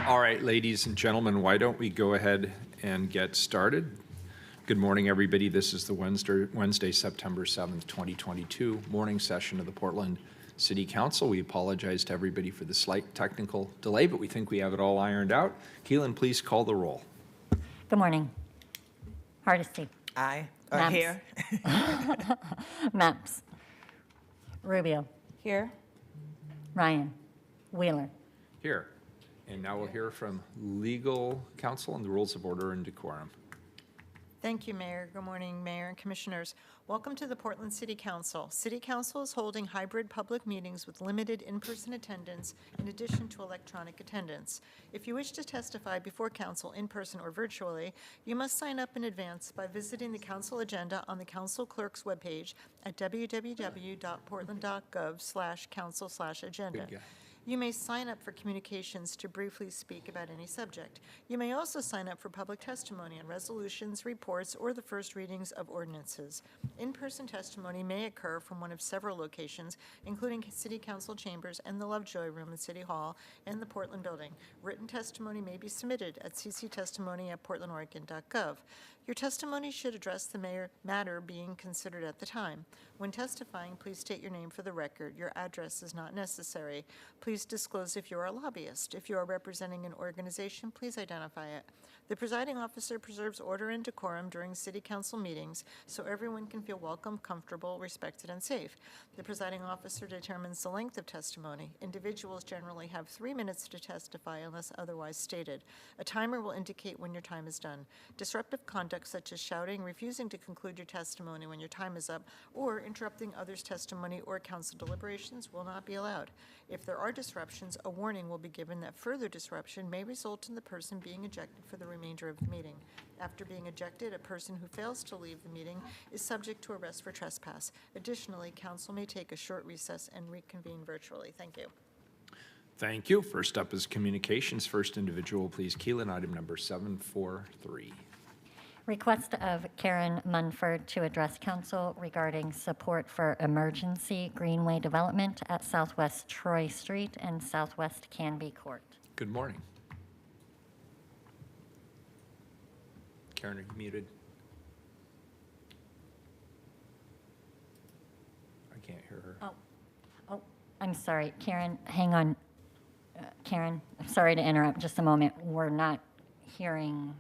All right, ladies and gentlemen, why don't we go ahead and get started? Good morning, everybody. This is the Wednesday, September 7th, 2022 morning session of the Portland City Council. We apologize to everybody for the slight technical delay, but we think we have it all ironed out. Keelan, please call the roll. Good morning. Hardesty. Aye. Maps. Here. Maps. Rubio. Here. Ryan. Wheeler. Here. And now we'll hear from legal counsel on the rules of order and decorum. Thank you, Mayor. Good morning, Mayor and Commissioners. Welcome to the Portland City Council. City Council is holding hybrid public meetings with limited in-person attendance in addition to electronic attendance. If you wish to testify before council in person or virtually, you must sign up in advance by visiting the council agenda on the council clerk's webpage at www.portland.gov/council/agenda. Good guy. You may sign up for communications to briefly speak about any subject. You may also sign up for public testimony on resolutions, reports, or the first readings of ordinances. In-person testimony may occur from one of several locations, including City Council chambers and the Lovejoy Room at City Hall and the Portland Building. Written testimony may be submitted at cctestimony@portlandoregon.gov. Your testimony should address the matter being considered at the time. When testifying, please state your name for the record. Your address is not necessary. Please disclose if you are a lobbyist. If you are representing an organization, please identify it. The presiding officer preserves order and decorum during city council meetings so everyone can feel welcome, comfortable, respected, and safe. The presiding officer determines the length of testimony. Individuals generally have 3 minutes to testify unless otherwise stated. A timer will indicate when your time is done. Disruptive conduct such as shouting, refusing to conclude your testimony when your time is up, or interrupting others' testimony or council deliberations will not be allowed. If there are disruptions, a warning will be given that further disruption may result in the person being ejected for the remainder of the meeting. After being ejected, a person who fails to leave the meeting is subject to arrest for trespass. Additionally, council may take a short recess and reconvene virtually. Thank you. Thank you. First up is communications. First individual, please. Keelan, item number 743. Request of Karen Munford to address council regarding support for emergency greenway development at Southwest Troy Street and Southwest Canby Court. Good morning. Karen, are you muted? I can't hear her. Oh, I'm sorry. Karen, hang on. Karen, I'm sorry to interrupt. Just a moment. We're not hearing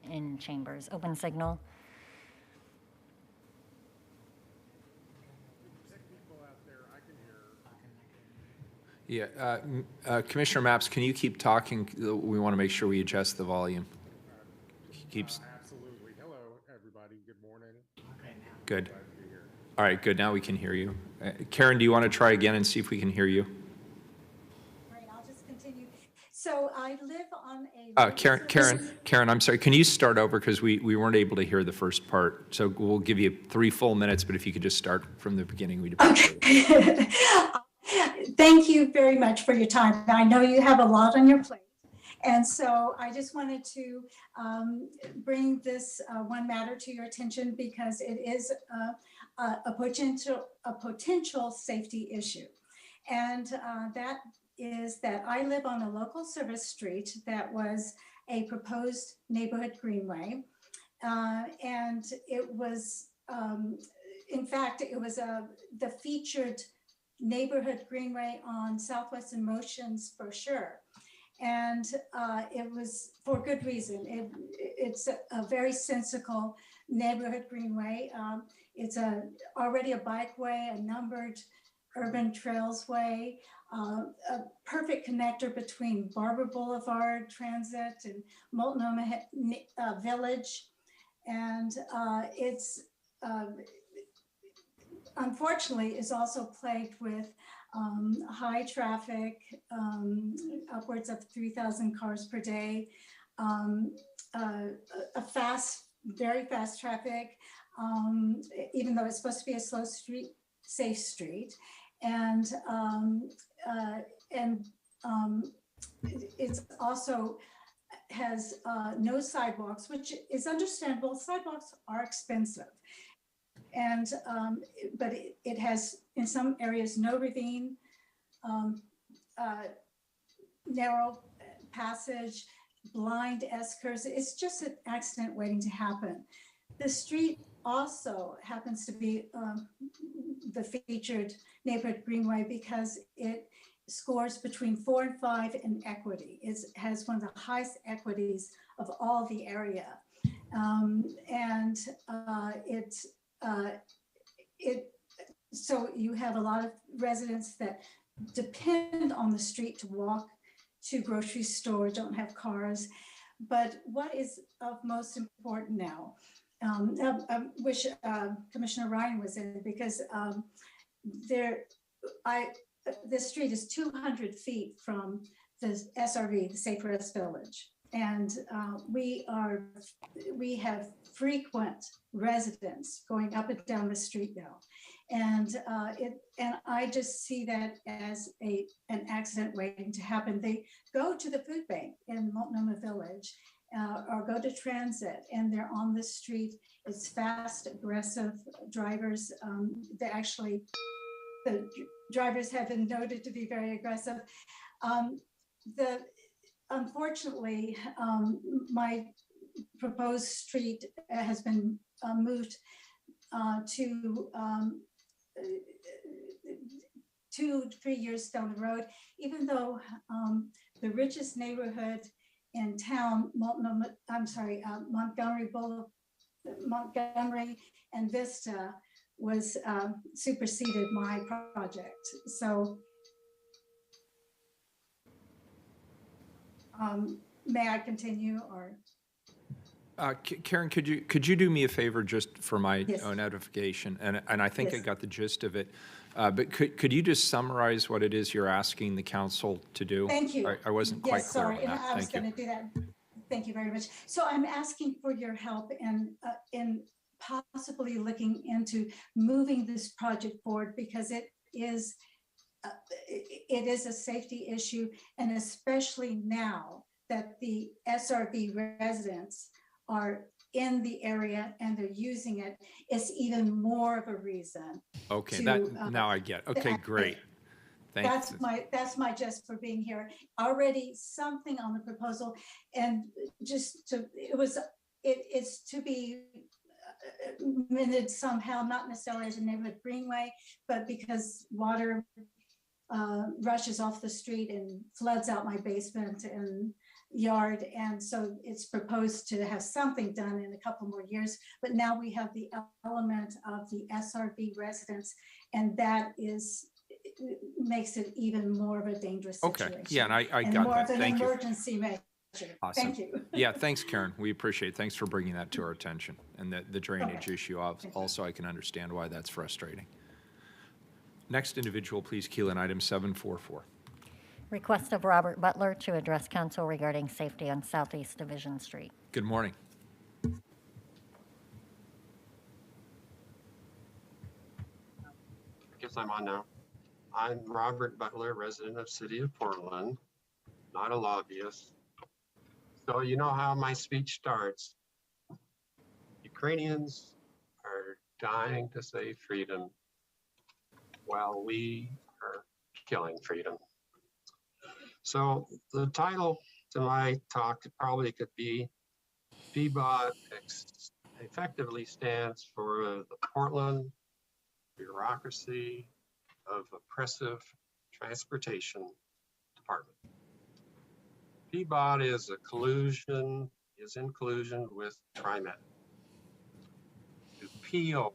in chambers. Open signal. Yeah, Commissioner Maps, can you keep talking? We want to make sure we adjust the volume. Keeps. Absolutely. Hello, everybody. Good morning. Good. All right, good. Now we can hear you. Karen, do you want to try again and see if we can hear you? Right, I'll just continue. So I live on a... Karen, I'm sorry. Can you start over because we weren't able to hear the first part. So we'll give you 3 full minutes, but if you could just start from the beginning, we'd appreciate it. Thank you very much for your time. I know you have a lot on your plate. And so I just wanted to bring this one matter to your attention because it is a potential safety issue. And that is that I live on a local service street that was a proposed neighborhood greenway. And it was, in fact, it was the featured neighborhood greenway on Southwest in Motion's brochure. And it was for good reason. It's a very sensical neighborhood greenway. It's already a bikeway, a numbered urban trails way, a perfect connector between Barber Boulevard Transit and Multnomah Village. And it's unfortunately is also plagued with high traffic, upwards of 3,000 cars per day, a very fast traffic, even though it's supposed to be a slow street, safe street. And it's also has no sidewalks, which is understandable. Sidewalks are expensive. And, but it has, in some areas, no ravine, narrow passage, blind S-curves. It's just an accident waiting to happen. The street also happens to be the featured neighborhood greenway because it scores between 4 and 5 in equity. It has one of the highest equities of all the area. So you have a lot of residents that depend on the street to walk to grocery store, don't have cars. But what is of most important now, I wish Commissioner Ryan was in, because this street is 200 feet from the SRV, the Safe Rest Village. And we have frequent residents going up and down the street now. And I just see that as an accident waiting to happen. They go to the food bank in Multnomah Village or go to transit, and they're on the street. It's fast, aggressive drivers. The drivers have been noted to be very aggressive. Unfortunately, my proposed street has been moved to 2-3 years down the road, even though the richest neighborhood in town, Montgomery and Vista, was superseded my project. So may I continue, or? Karen, could you do me a favor just for my Yes. own edification? And I think I Yes. got the gist of it. But could you just summarize what it is you're asking the council to do? Thank you. I wasn't quite Yes, clear sorry, on and that. I was Thank you. going to do that. Thank you very much. So I'm asking for your help in possibly looking into moving this project forward, because it is a safety issue, and especially now that the SRV residents are in the area and they're using it, it's even more of a reason. Okay, to, now I get. Okay, great. Thanks. That's my just for being here. Already something on the proposal, and it's to be amended somehow, not necessarily as a neighborhood greenway, but because water rushes off the street and floods out my basement and yard. And so it's proposed to have something done in a couple more years. But now we have the element of the SRV residents, and that makes it even more of a dangerous situation. Okay, yeah, and I and got more that. of an Thank you. emergency measure. Awesome. Thank you. Yeah, thanks, Karen. We appreciate it. Thanks for bringing that to our attention. And the drainage issue, also I can understand why that's frustrating. Next individual, please key in item 744. Request of Robert Butler to address council regarding safety on Southeast Division Street. Good morning. I guess I'm on now. I'm Robert Butler, resident of City of Portland, not a lobbyist. So you know how my speech starts. Ukrainians are dying to say freedom while we are killing freedom. So the title to my talk probably could be PBOT effectively stands for the Portland Bureaucracy of Oppressive Transportation Department. PBOT is in collusion with TriMet to PO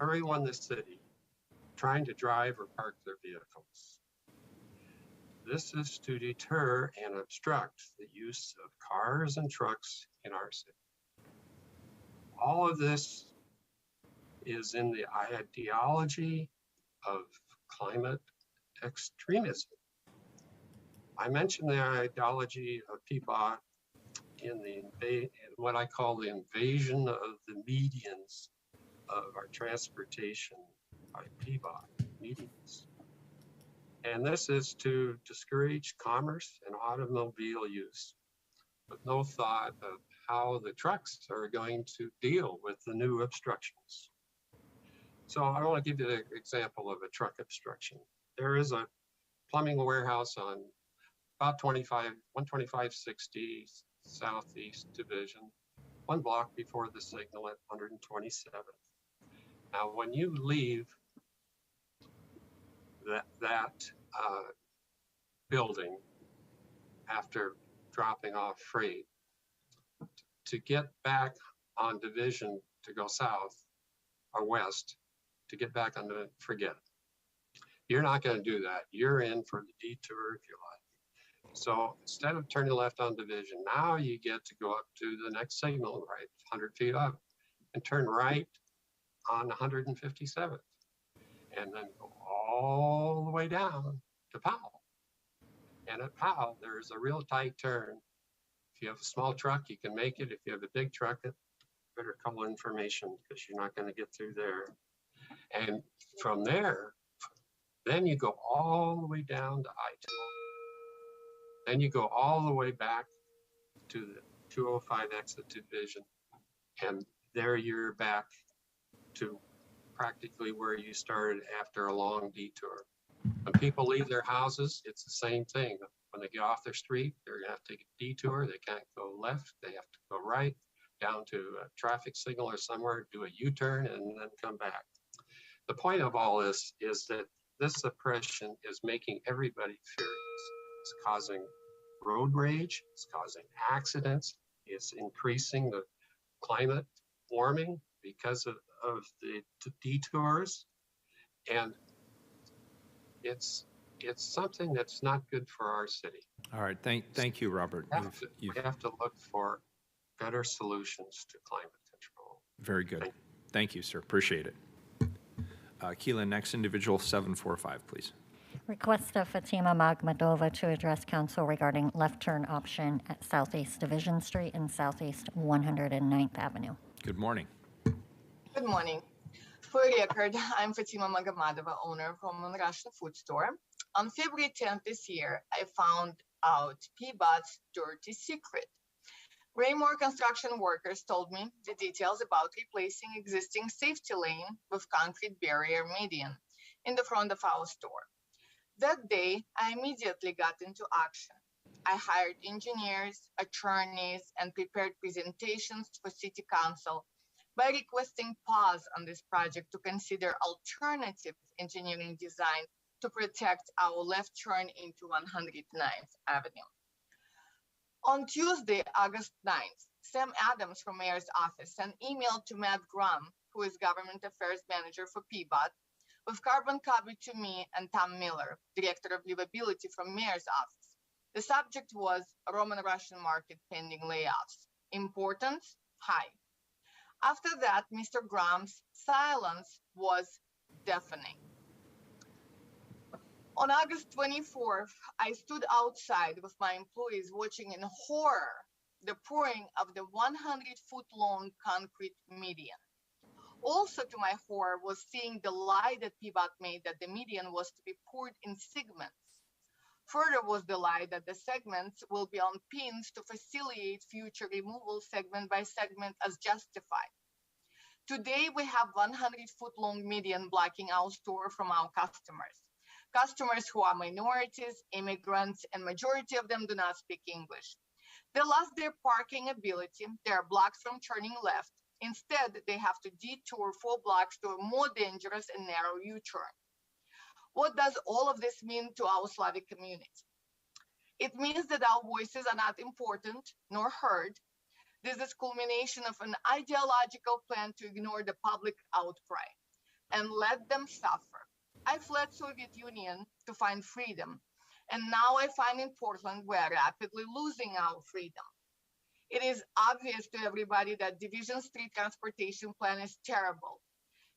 everyone in the city trying to drive or park their vehicles. This is to deter and obstruct the use of cars and trucks in our city. All of this is in the ideology of climate extremism. I mentioned the ideology of PBOT in what I call the invasion of the medians of our transportation by PBOT medians. And this is to discourage commerce and automobile use, with no thought of how the trucks are going to deal with the new obstructions. So I want to give you an example of a truck obstruction. There is a plumbing warehouse on about 12560 Southeast Division, 1 block before the signal at 127th. Now, when you leave that building after dropping off freight, to get back on Division to go south or west, to get back on the, forget it. You're not going to do that. You're in for the detour if you like. So instead of turning left on Division, now you get to go up to the next signal, right, 100 feet up, and turn right on 157th, and then go all the way down to Powell. And at Powell, there's a real tight turn. If you have a small truck, you can make it. If you have a big truck, better call information because you're not going to get through there. And from there, then you go all the way down to I-2. Then you go all the way back to the 205 exit Division. And there you're back to practically where you started after a long detour. When people leave their houses, it's the same thing. When they get off their street, they're gonna have to take a detour. They can't go left, they have to go right, down to a traffic signal or somewhere, do a U-turn and then come back. The point of all this is that this suppression is making everybody furious. It's causing road rage, it's causing accidents, it's increasing the climate warming because of the detours. And it's something that's not good for our city. All right, thank you, Robert. We have to look for better solutions to climate control. Very good. Thank you, sir. Appreciate it. Keelan, next individual 745, please. Request of Fatima Magmadova to address council regarding left turn option at Southeast Division Street and Southeast 109th Avenue. Good morning. Good morning. For the record, I'm Fatima Magmadova, owner of Roman Russian Food Store. On February 10th this year, I found out PBOT's dirty secret. Raymore construction workers told me the details about replacing existing safety lane with concrete barrier median in the front of our store. That day, I immediately got into action. I hired engineers, attorneys, and prepared presentations for City Council by requesting pause on this project to consider alternative engineering design to protect our left turn into 109th Avenue. On Tuesday, August 9th, Sam Adams from Mayor's office sent an email to Matt Graham, who is Government Affairs Manager for PBOT, with carbon copy to me and Tom Miller, Director of Livability from Mayor's office. The subject was Roman Russian Market pending layoffs. Importance? High. After that, Mr. Graham's silence was deafening. On August 24th, I stood outside with my employees watching in horror the pouring of the 100-foot-long concrete median. Also to my horror was seeing the lie that PBOT made that the median was to be poured in segments. Further was the lie that the segments will be on pins to facilitate future removal segment by segment as justified. Today, we have 100-foot-long median blocking our store from our customers. Customers who are minorities, immigrants, and majority of them do not speak English. They lost their parking ability. They are blocked from turning left. Instead, they have to detour 4 blocks to a more dangerous and narrow U-turn. What does all of this mean to our Slavic community? It means that our voices are not important nor heard. This is culmination of an ideological plan to ignore the public outcry and let them suffer. I fled Soviet Union to find freedom, and now I find in Portland we are rapidly losing our freedom. It is obvious to everybody that Division Street transportation plan is terrible.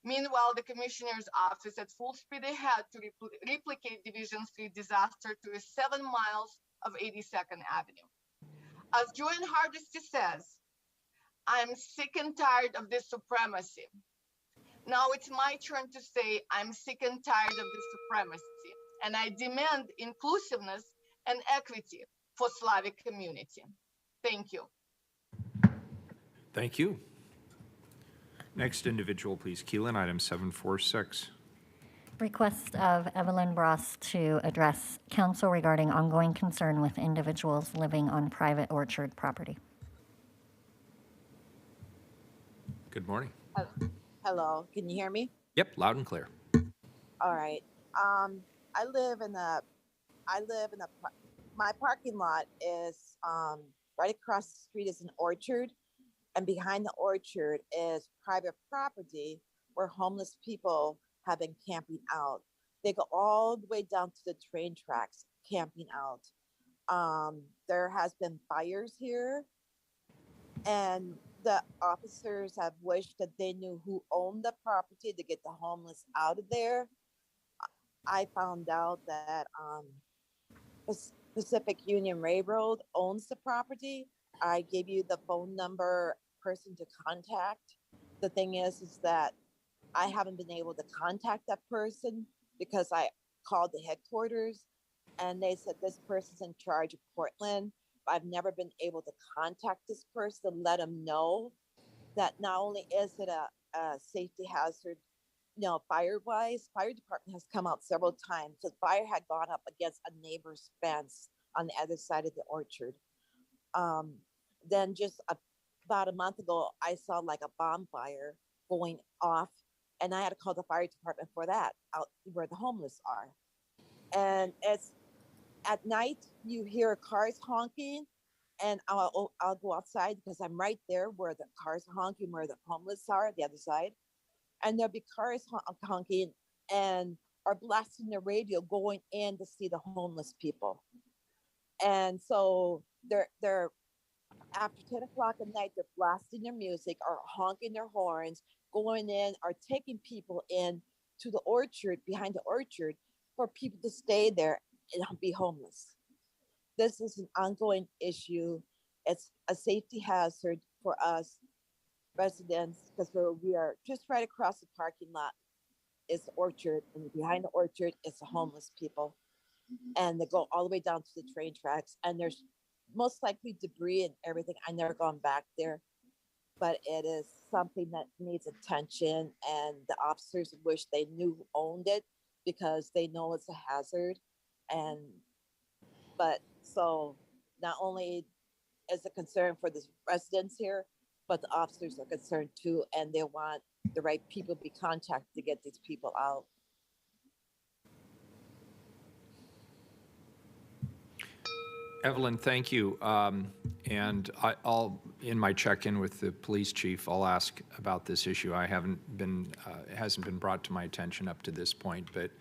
Meanwhile, the commissioner's office at full speed ahead to replicate Division Street disaster to 7 miles of 82nd Avenue. As Joanne Hardesty says, I'm sick and tired of this supremacy. Now it's my turn to say I'm sick and tired of this supremacy, and I demand inclusiveness and equity for Slavic community. Thank you. Thank you. Next individual, please. Keelan, item 746. Request of Evelyn Bross to address council regarding ongoing concern with individuals living on private orchard property. Good morning. Hello, can you hear me? Yep, loud and clear. All right. I live in a, my parking lot is right across the street is an orchard, and behind the orchard is private property where homeless people have been camping out. They go all the way down to the train tracks camping out. There has been fires here, and the officers have wished that they knew who owned the property to get the homeless out of there. I found out that Pacific Union Railroad owns the property. I gave you the phone number person to contact. The thing is that I haven't been able to contact that person because I called the headquarters and they said this person's in charge of Portland. I've never been able to contact this person and let them know that not only is it a safety hazard, you know, fire-wise, fire department has come out several times. The fire had gone up against a neighbor's fence on the other side of the orchard. Then just about a month ago, I saw like a bonfire going off, and I had to call the fire department for that, out where the homeless are. And it's at night, you hear cars honking, and I'll go outside because I'm right there where the cars are honking, where the homeless are, the other side. And there'll be cars honking and are blasting the radio going in to see the homeless people. And so they're after 10 o'clock at night, they're blasting their music or honking their horns, going in or taking people in to the orchard, behind the orchard, for people to stay there and be homeless. This is an ongoing issue. It's a safety hazard for us residents because we are just right across the parking lot is the orchard, and behind the orchard is the homeless people. And they go all the way down to the train tracks, and there's most likely debris and everything. I never gone back there, but it is something that needs attention, and the officers wish they knew who owned it because they know it's a hazard. And but so not only is it concern for the residents here, but the officers are concerned too, and they want the right people to be contacted to get these people out. Evelyn, thank you. And I'll, in my check-in with the police chief, I'll ask about this issue. I haven't been, it hasn't been brought to my attention up to this point, but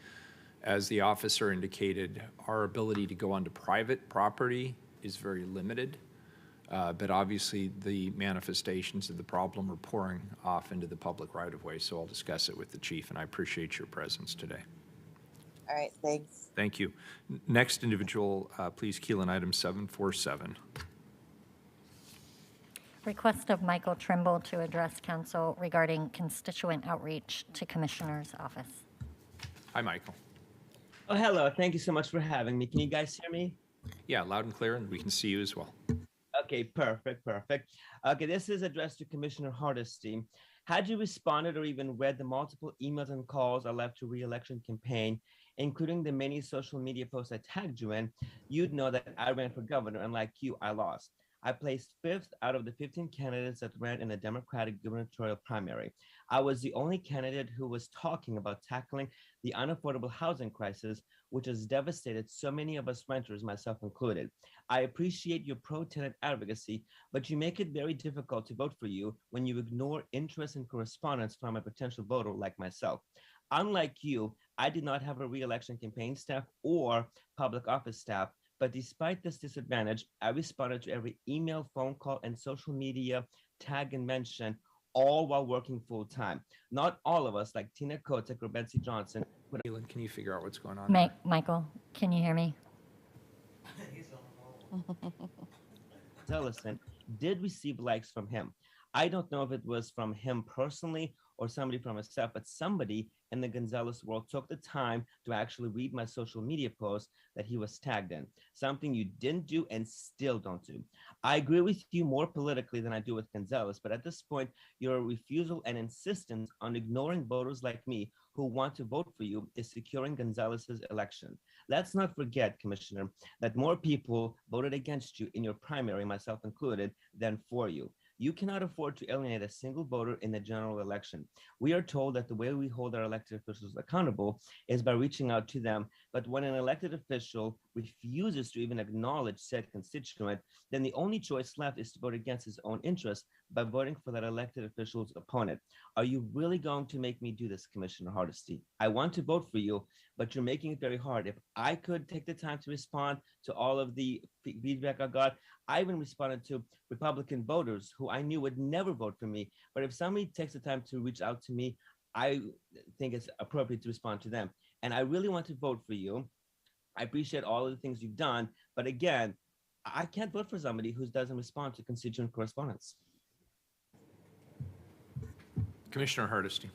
as the officer indicated, our ability to go onto private property is very limited. But obviously the manifestations of the problem are pouring off into the public right-of-way, so I'll discuss it with the chief, and I appreciate your presence today. All right, thanks. Thank you. Next individual, please keel in item 747. Request of Michael Trimble to address council regarding constituent outreach to Commissioner's office. Hi, Michael. Oh, hello. Thank you so much for having me. Can you guys hear me? Yeah, loud and clear, and we can see you as well. Okay, perfect. Okay, this is addressed to Commissioner Hardesty. Had you responded or even read the multiple emails and calls I left to re-election campaign, including the many social media posts I tagged you in, you'd know that I ran for governor, and like you, I lost. I placed 5th out of the 15 candidates that ran in the Democratic gubernatorial primary. I was the only candidate who was talking about tackling the unaffordable housing crisis, which has devastated so many of us renters, myself included. I appreciate your pro-tenant advocacy, but you make it very difficult to vote for you when you ignore interest and correspondence from a potential voter like myself. Unlike you, I did not have a re-election campaign staff or public office staff, but despite this disadvantage, I responded to every email, phone call, and social media tag and mention, all while working full time. Not all of us, like Tina Kotek or Betsy Johnson. Keelan, can you figure out what's going on there? Michael, can you hear me? Ellison did receive likes from him. I don't know if it was from him personally or somebody from his staff, but somebody in the Gonzalez world took the time to actually read my social media post that he was tagged in, something you didn't do and still don't do. I agree with you more politically than I do with Gonzalez, but at this point, your refusal and insistence on ignoring voters like me who who want to vote for you is securing Gonzalez's election. Let's not forget, Commissioner, that more people voted against you in your primary, myself included, than for you. You cannot afford to alienate a single voter in the general election. We are told that the way we hold our elected officials accountable is by reaching out to them. But when an elected official refuses to even acknowledge said constituent, then the only choice left is to vote against his own interests by voting for that elected official's opponent. Are you really going to make me do this, Commissioner Hardesty? I want to vote for you, but you're making it very hard. If I could take the time to respond to all of the feedback I got, I even responded to Republican voters who I knew would never vote for me. But if somebody takes the time to reach out to me, I think it's appropriate to respond to them. And I really want to vote for you. I appreciate all of the things you've done. But again, I can't vote for somebody who doesn't respond to constituent correspondence. Commissioner Hardesty.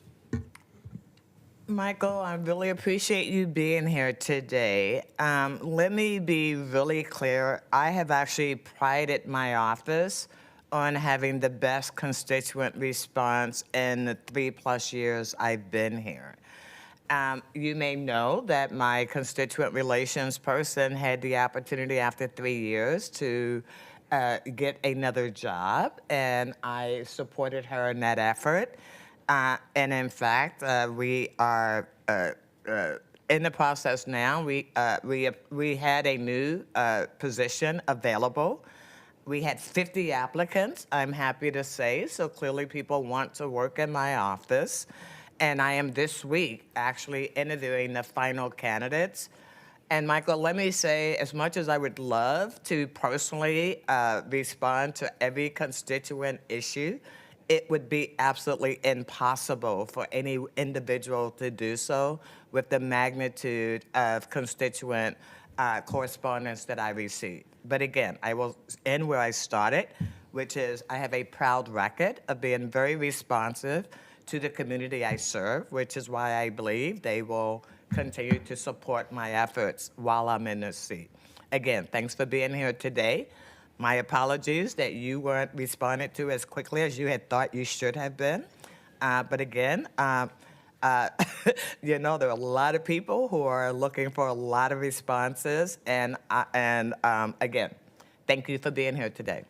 Michael, I really appreciate you being here today. Let me be really clear. I have actually prided my office on having the best constituent response in the 3+ years I've been here. You may know that my constituent relations person had the opportunity after 3 years to get another job, and I supported her in that effort. And in fact, we are in the process now. We had a new position available. We had 50 applicants, I'm happy to say, so clearly people want to work in my office. And I am this week actually interviewing the final candidates. And Michael, let me say, as much as I would love to personally respond to every constituent issue, it would be absolutely impossible for any individual to do so with the magnitude of constituent correspondence that I receive. But again, I will end where I started, which is I have a proud record of being very responsive to the community I serve, which is why I believe they will continue to support my efforts while I'm in this seat. Again, thanks for being here today. My apologies that you weren't responded to as quickly as you had thought you should have been. But again, you know, there are a lot of people who are looking for a lot of responses. And again, thank you for being here today.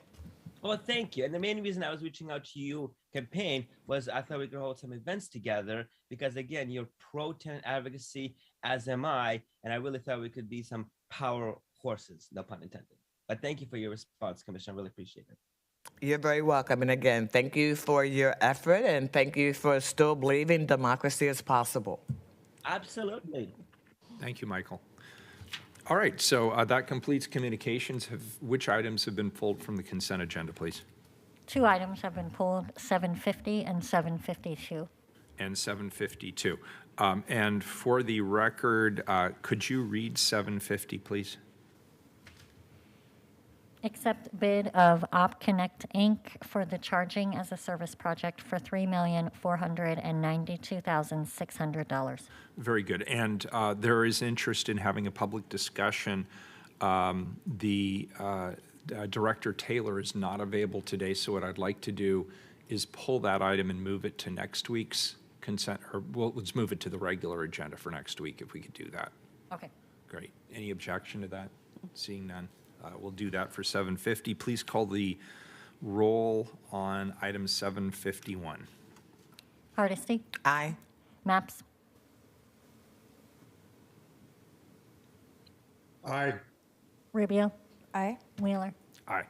Well, thank you. And the main reason I was reaching out to you, campaign, was I thought we could hold some events together because, again, you're pro-tenant advocacy, as am I, and I really thought we could be some power horses, no pun intended. But thank you for your response, Commissioner. I really appreciate it. You're very welcome. And again, thank you for your effort and thank you for still believing democracy is possible. Absolutely. Thank you, Michael. All right, so that completes communications. Which items have been pulled from the consent agenda, please? 2 items have been pulled, 750 and 752. And 752. And for the record, could you read 750, please? Accept bid of OpConnect Inc. for the charging as a service project for $3,492,600. Very good. And there is interest in having a public discussion. Director Taylor is not available today, so what I'd like to do is pull that item and move it to next week's consent, or well, let's move it to the regular agenda for next week if we could do that. Okay. Great. Any objection to that? Seeing none. We'll do that for 750. Please call the roll on item 751. Hardesty, Aye. Maps, Aye. Rubio, Aye. Wheeler. Aye.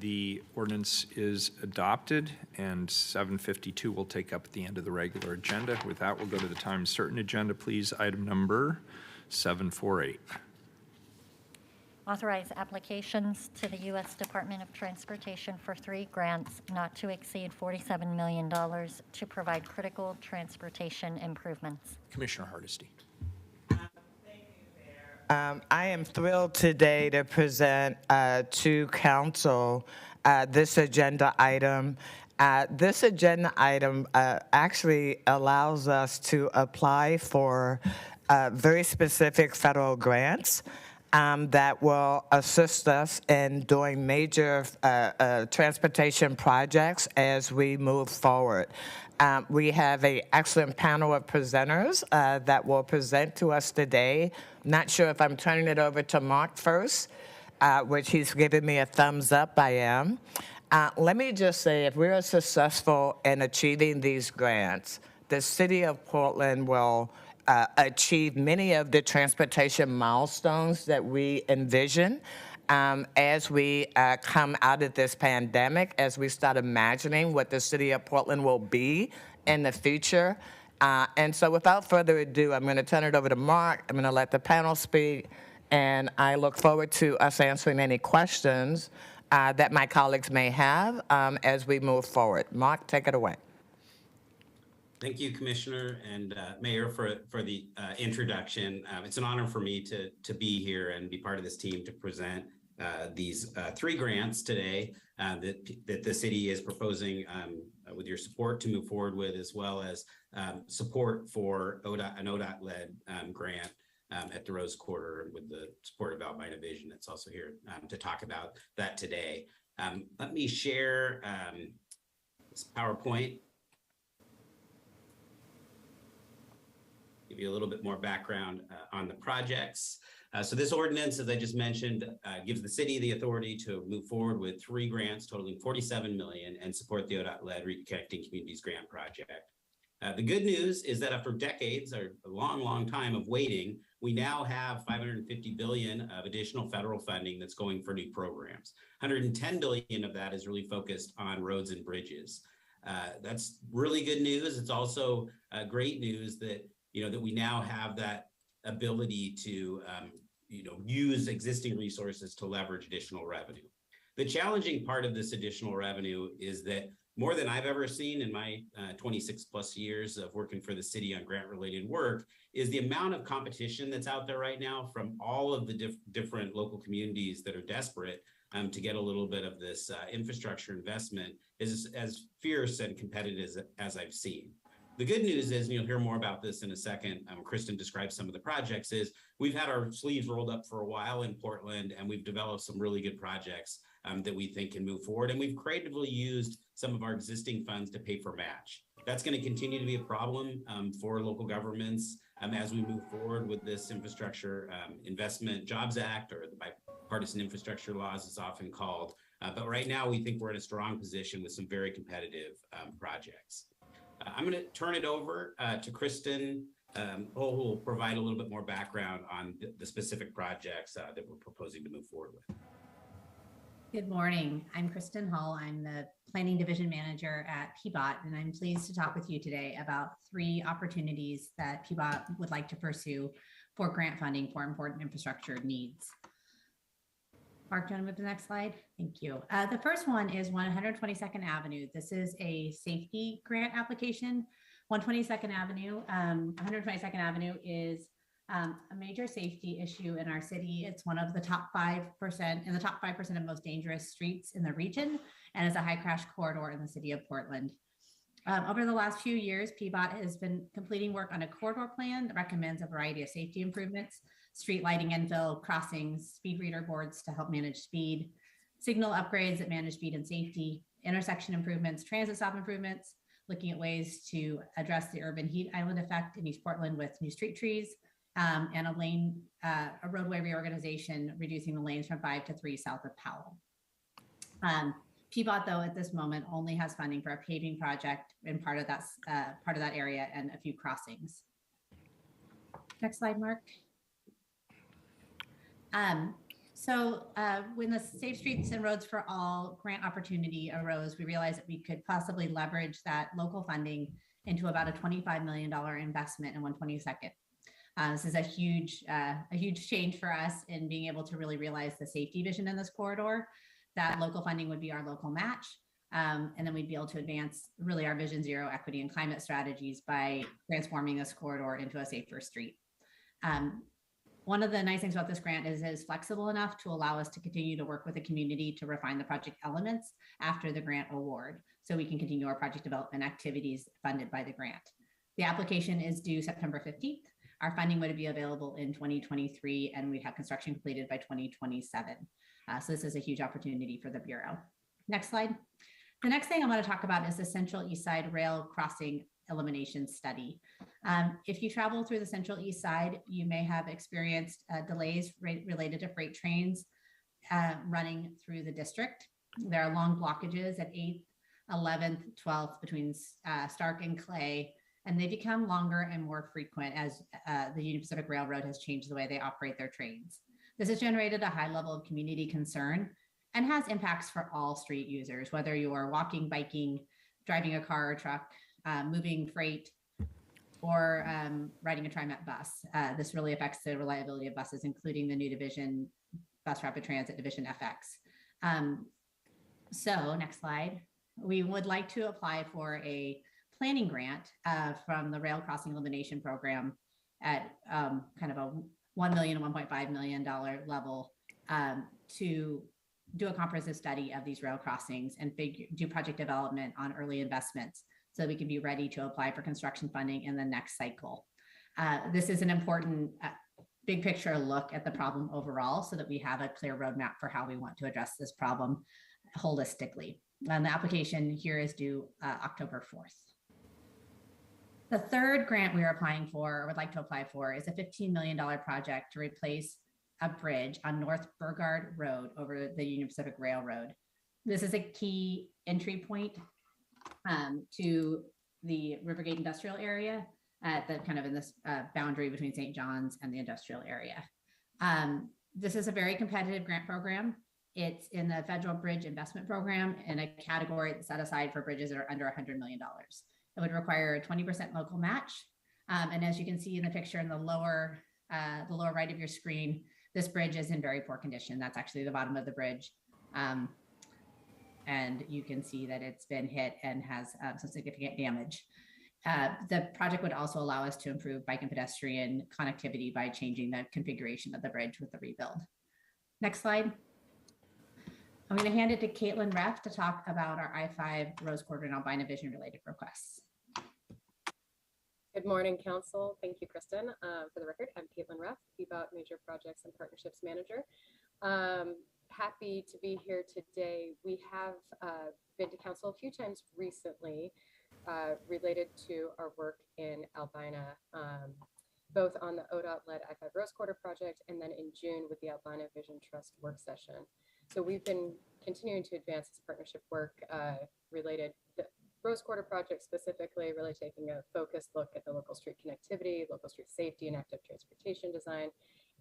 The ordinance is adopted, and 752 will take up at the end of the regular agenda. With that, we'll go to the time certain agenda, please. Item number 748. Authorize applications to the U.S. Department of Transportation for 3 grants not to exceed $47 million to provide critical transportation improvements. Commissioner Hardesty. I am thrilled today to present to council this agenda item. This agenda item actually allows us to apply for very specific federal grants that will assist us in doing major transportation projects as we move forward. We have an excellent panel of presenters that will present to us today. Not sure if I'm turning it over to Mark first, which he's giving me a thumbs up, I am. Let me just say, if we are successful in achieving these grants, the city of Portland will achieve many of the transportation milestones that we envision as we come out of this pandemic, as we start imagining what the city of Portland will be in the future. And so without further ado, I'm going to turn it over to Mark. I'm going to let the panel speak, and I look forward to us answering any questions that my colleagues may have as we move forward. Mark, take it away. Thank you, Commissioner and Mayor, for the introduction. It's an honor for me to be here and be part of this team to present these 3 grants today that the city is proposing with your support to move forward with, as well as support for an ODOT-led grant at the Rose Quarter with the support of Albina Vision that's also here to talk about that today. Let me share this PowerPoint. Give you a little bit more background on the projects. So this ordinance, as I just mentioned, gives the city the authority to move forward with 3 grants totaling $47 million and support the ODOT-led Reconnecting Communities Grant Project. The good news is that after decades, or a long time of waiting, we now have $550 billion of additional federal funding that's going for new programs. $110 billion of that is really focused on roads and bridges. That's really good news. It's also great news that that we now have that ability to use existing resources to leverage additional revenue. The challenging part of this additional revenue is that more than I've ever seen in my 26 plus years of working for the city on grant related work is the amount of competition that's out there right now from all of the different local communities that are desperate to get a little bit of this infrastructure investment is as fierce and competitive as I've seen. The good news is, and you'll hear more about this in a second, Kristen described some of the projects, is we've had our sleeves rolled up for a while in Portland, and we've developed some really good projects that we think can move forward. And we've creatively used some of our existing funds to pay for match. That's going to continue to be a problem for local governments as we move forward with this Infrastructure Investment Jobs Act, or the Bipartisan Infrastructure Laws is often called. But right now, we think we're in a strong position with some very competitive projects. I'm going to turn it over to Kristen, who will provide a little bit more background on the specific projects that we're proposing to move forward with. Good morning. I'm Kristen Hull. I'm the Planning Division Manager at PBOT, and I'm pleased to talk with you today about 3 opportunities that PBOT would like to pursue for grant funding for important infrastructure needs. Mark, do you want to move to the next slide? Thank you. The first one is 122nd Avenue. This is a safety grant application. 122nd Avenue is a major safety issue in our city. It's one of the top 5%, in the top 5% of most dangerous streets in the region, and is a high crash corridor in the city of Portland. Over the last few years, PBOT has been completing work on a corridor plan that recommends a variety of safety improvements: street lighting infill, crossings, speed reader boards to help manage speed, signal upgrades that manage speed and safety, intersection improvements, transit stop improvements, looking at ways to address the urban heat island effect in East Portland with new street trees, and a roadway reorganization, reducing the lanes from 5 to 3 south of Powell. PBOT, though, at this moment only has funding for a paving project in part of that area and a few crossings. Next slide, Mark. When the Safe Streets and Roads for All grant opportunity arose, we realized that we could possibly leverage that local funding into about a $25 million investment in 122nd. This is a huge change for us in being able to really realize the safety vision in this corridor. That local funding would be our local match. And then we'd be able to advance really our Vision Zero equity and climate strategies by transforming this corridor into a safer street. One of the nice things about this grant is it is flexible enough to allow us to continue to work with the community to refine the project elements after the grant award, so we can continue our project development activities funded by the grant. The application is due September 15th. Our funding would be available in 2023, and we'd have construction completed by 2027. So this is a huge opportunity for the Bureau. Next slide. The next thing I want to talk about is the Central East Side Rail Crossing Elimination Study. If you travel through the Central East Side, you may have experienced delays related to freight trains running through the district. There are long blockages at 8th, 11th, 12th between Stark and Clay, and they become longer and more frequent as the Union Pacific Railroad has changed the way they operate their trains. This has generated a high level of community concern and has impacts for all street users, whether you are walking, biking, driving a car or truck, moving freight, or riding a TriMet bus. This really affects the reliability of buses, including the new Division Bus Rapid Transit Division FX. So next slide. We would like to apply for a planning grant from the Rail Crossing Elimination Program at kind of a $1 million to $1.5 million level to do a comprehensive study of these rail crossings and do project development on early investments so we can be ready to apply for construction funding in the next cycle. This is an important big picture look at the problem overall so that we have a clear roadmap for how we want to address this problem holistically. And the application here is due October 4th. The third grant we are applying for, or would like to apply for, is a $15 million project to replace a bridge on North Burgard Road over the Union Pacific Railroad. This is a key entry point to the Rivergate industrial area at the kind of in this boundary between St. John's and the industrial area. This is a very competitive grant program. It's in the Federal Bridge Investment Program in a category that's set aside for bridges that are under $100 million. It would require a 20% local match. And as you can see in the picture in the lower right of your screen, this bridge is in very poor condition. That's actually the bottom of the bridge. And you can see that it's been hit and has some significant damage. The project would also allow us to improve bike and pedestrian connectivity by changing the configuration of the bridge with the rebuild. Next slide. I'm going to hand it to Caitlin Reff to talk about our I-5 Rose Quarter and Albina Vision related requests. Good morning, Council. Thank you, Kristen. For the record, I'm Caitlin Reff, PBOT Major Projects and Partnerships Manager. Happy to be here today. We have been to Council a few times recently related to our work in Albina, both on the ODOT-led I-5 Rose Quarter project and then in June with the Albina Vision Trust work session. So we've been continuing to advance this partnership work related to the Rose Quarter project specifically, really taking a focused look at the local street connectivity, local street safety and active transportation design,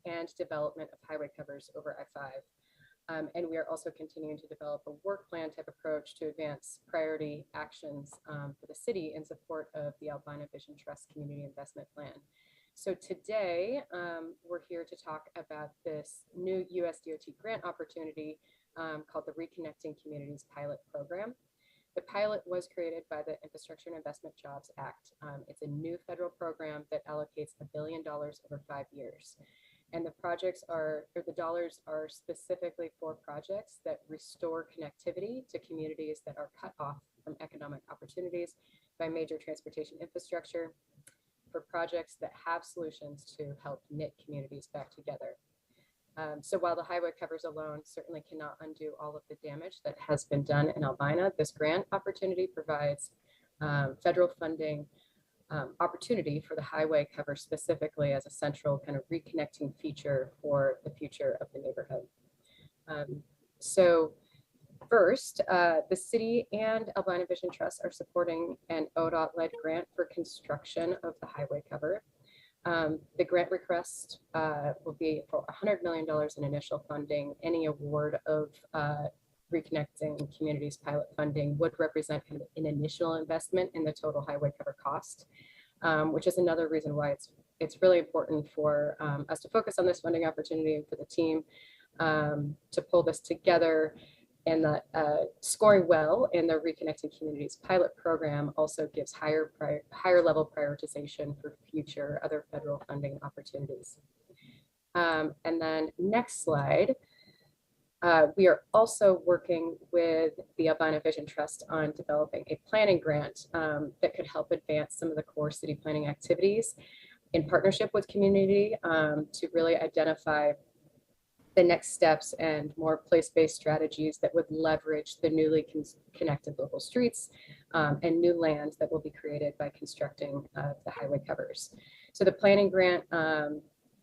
and development of highway covers over I-5. And we are also continuing to develop a work plan type approach to advance priority actions for the city in support of the Albina Vision Trust Community Investment Plan. So today, we're here to talk about this new USDOT grant opportunity called the Reconnecting Communities Pilot Program. The pilot was created by the Infrastructure and Investment Jobs Act. It's a new federal program that allocates $1 billion over 5 years. And the projects are, or the dollars are specifically for projects that restore connectivity to communities that are cut off from economic opportunities by major transportation infrastructure, for projects that have solutions to help knit communities back together. So while the highway covers alone certainly cannot undo all of the damage that has been done in Albina, this grant opportunity provides federal funding opportunity for the highway cover specifically as a central kind of reconnecting feature for the future of the neighborhood. So first, the city and Albina Vision Trust are supporting an ODOT-led grant for construction of the highway cover. The grant request will be for $100 million in initial funding. Any award of Reconnecting Communities pilot funding would represent kind of an initial investment in the total highway cover cost, which is another reason why it's really important for us to focus on this funding opportunity and for the team to pull this together. And that scoring well in the Reconnecting Communities pilot program also gives higher level prioritization for future other federal funding opportunities. And then next slide, we are also working with the Albina Vision Trust on developing a planning grant that could help advance some of the core city planning activities in partnership with community to really identify the next steps and more place-based strategies that would leverage the newly connected local streets and new land that will be created by constructing the highway covers. So the planning grant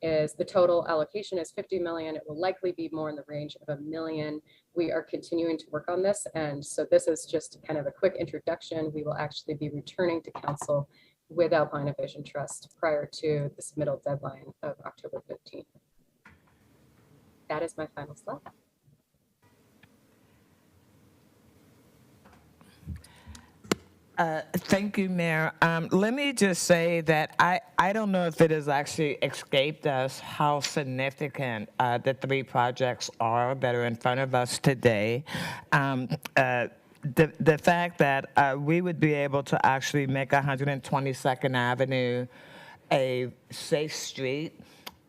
is the total allocation is 50 million. It will likely be more in the range of $1 million. We are continuing to work on this. And so this is just kind of a quick introduction. We will actually be returning to council with Alpina Vision Trust prior to the submittal deadline of October 15th. That is my final slide. Thank you, Mayor. Let me just say that I don't know if it has actually escaped us how significant the three projects are that are in front of us today. The fact that we would be able to actually make 122nd Avenue a safe street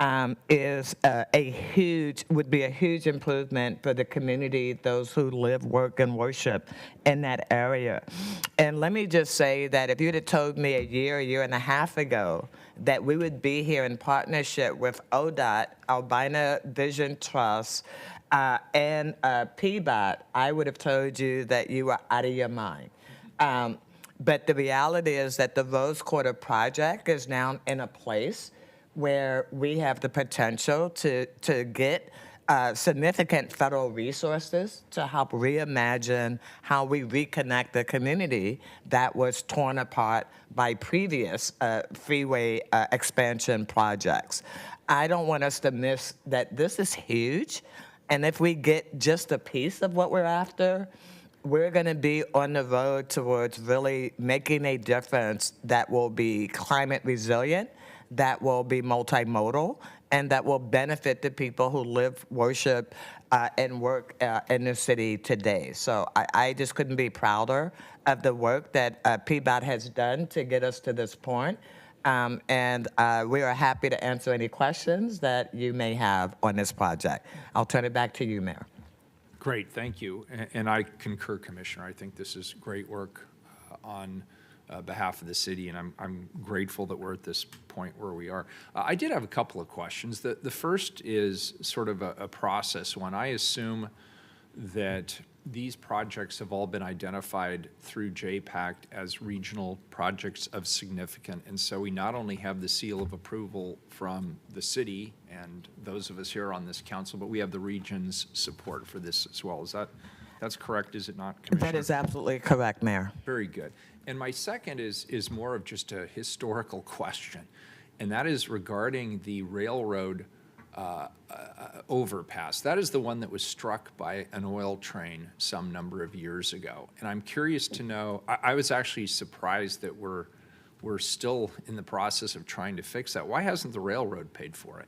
would be a huge improvement for the community, those who live, work, and worship in that area. And let me just say that if you'd have told me a year and a half ago that we would be here in partnership with ODOT, Alpina Vision Trust, and PBOT, I would have told you that you were out of your mind. But the reality is that the Rose Quarter project is now in a place where we have the potential to get significant federal resources to help reimagine how we reconnect the community that was torn apart by previous freeway expansion projects. I don't want us to miss that this is huge, and if we get just a piece of what we're after, we're going to be on the road towards really making a difference that will be climate resilient, that will be multimodal, and that will benefit the people who live, worship, and work in the city today. So I just couldn't be prouder of the work that PBOT has done to get us to this point. And we are happy to answer any questions that you may have on this project. I'll turn it back to you, Mayor. Great, thank you. And I concur, Commissioner. I think this is great work on behalf of the city, and I'm grateful that we're at this point where we are. I did have a couple of questions. The first is sort of a process one. I assume that these projects have all been identified through JPACT as regional projects of significance, and so we not only have the seal of approval from the city and those of us here on this council, but we have the region's support for this as well. That's correct, is it not, Commissioner? That is absolutely correct, Mayor. Very good. And my second is more of just a historical question, and that is regarding the railroad overpass. That is the one that was struck by an oil train some number of years ago. And I'm curious to know, I was actually surprised that we're still in the process of trying to fix that. Why hasn't the railroad paid for it?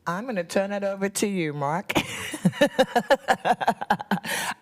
I'm going to turn it over to you, Mark.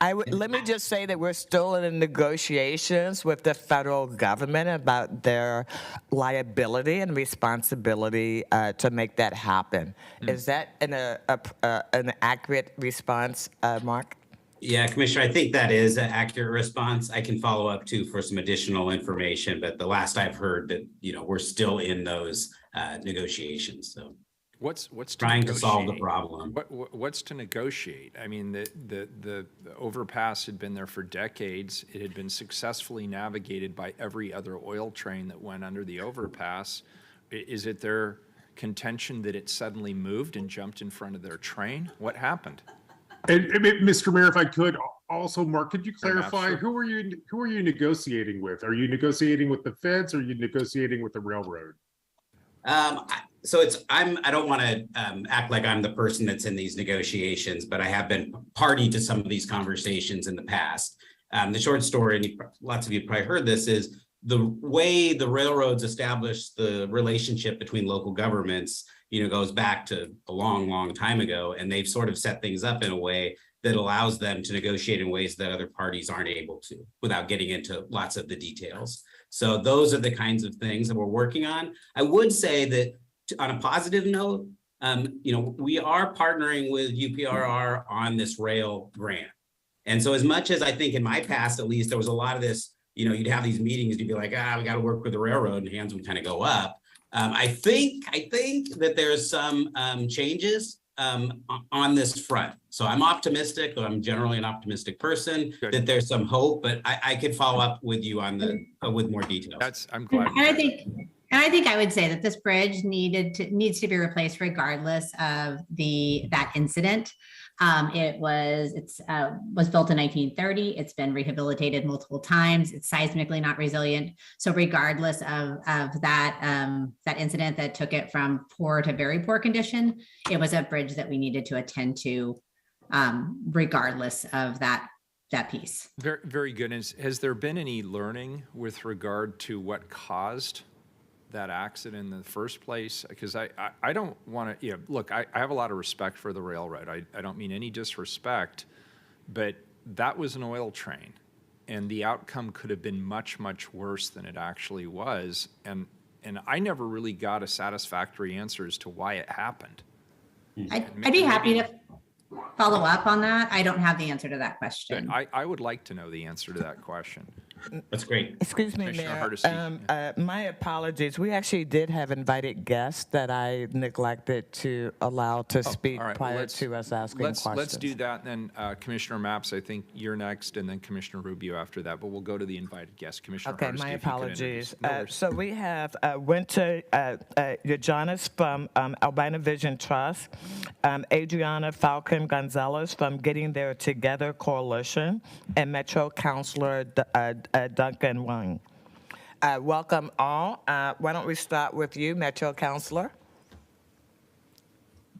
Let me just say that we're still in negotiations with the federal government about their liability and responsibility to make that happen. Is that an accurate response, Mark? Yeah, Commissioner, I think that is an accurate response. I can follow up too for some additional information, but the last I've heard that, we're still in those negotiations. So. What's trying to solve the problem? What's to negotiate? I mean, the overpass had been there for decades. It had been successfully navigated by every other oil train that went under the overpass. Is it their contention that it suddenly moved and jumped in front of their train? What happened? And Mr. Mayor, if I could also, Mark, could you clarify who are you negotiating with? Are you negotiating with the feds or are you negotiating with the railroad? I don't want to act like I'm the person that's in these negotiations, but I have been party to some of these conversations in the past. The short story, and lots of you probably heard this, is the way the railroads established the relationship between local governments, goes back to a long, long time ago, and they've sort of set things up in a way that allows them to negotiate in ways that other parties aren't able to, without getting into lots of the details. So those are the kinds of things that we're working on. I would say that on a positive note, we are partnering with UPRR on this rail grant. And so as much as I think in my past, at least, there was a lot of this, you'd have these meetings, you'd be like, we got to work with the railroad, and hands would kind of go up. I think that there's some changes on this front. So I'm optimistic. I'm generally an optimistic person that there's some hope, but I could follow up with you on the with more details. I'm glad. And I think I would say that this bridge needs to be replaced regardless of that incident. It was built in 1930. It's been rehabilitated multiple times. It's seismically not resilient. So regardless of that incident that took it from poor to very poor condition, it was a bridge that we needed to attend to, regardless of that piece. Very, very good. Has there been any learning with regard to what caused that accident in the first place? Because I don't want to, look, I have a lot of respect for the railroad. I don't mean any disrespect, but that was an oil train, and the outcome could have been much, much worse than it actually was. And I never really got a satisfactory answer as to why it happened. I'd be happy to follow up on that. I don't have the answer to that question. I would like to know the answer to that question. That's great. Excuse me, Commissioner Mayor. Hardesty. My apologies. We actually did have invited guests that I neglected to allow to speak All right, prior to us asking questions. Let's do that, and then Commissioner Maps, I think you're next, and then Commissioner Rubio after that, but we'll go to the invited guests. Commissioner Okay, Hardesty, my if you could apologies. introduce- No worries. So we have Winter Yajanis from Albina Vision Trust, Adriana Falcon Gonzalez from Getting There Together Coalition, and Metro Councilor Duncan Wang. Welcome all. Why don't we start with you, Metro Councilor?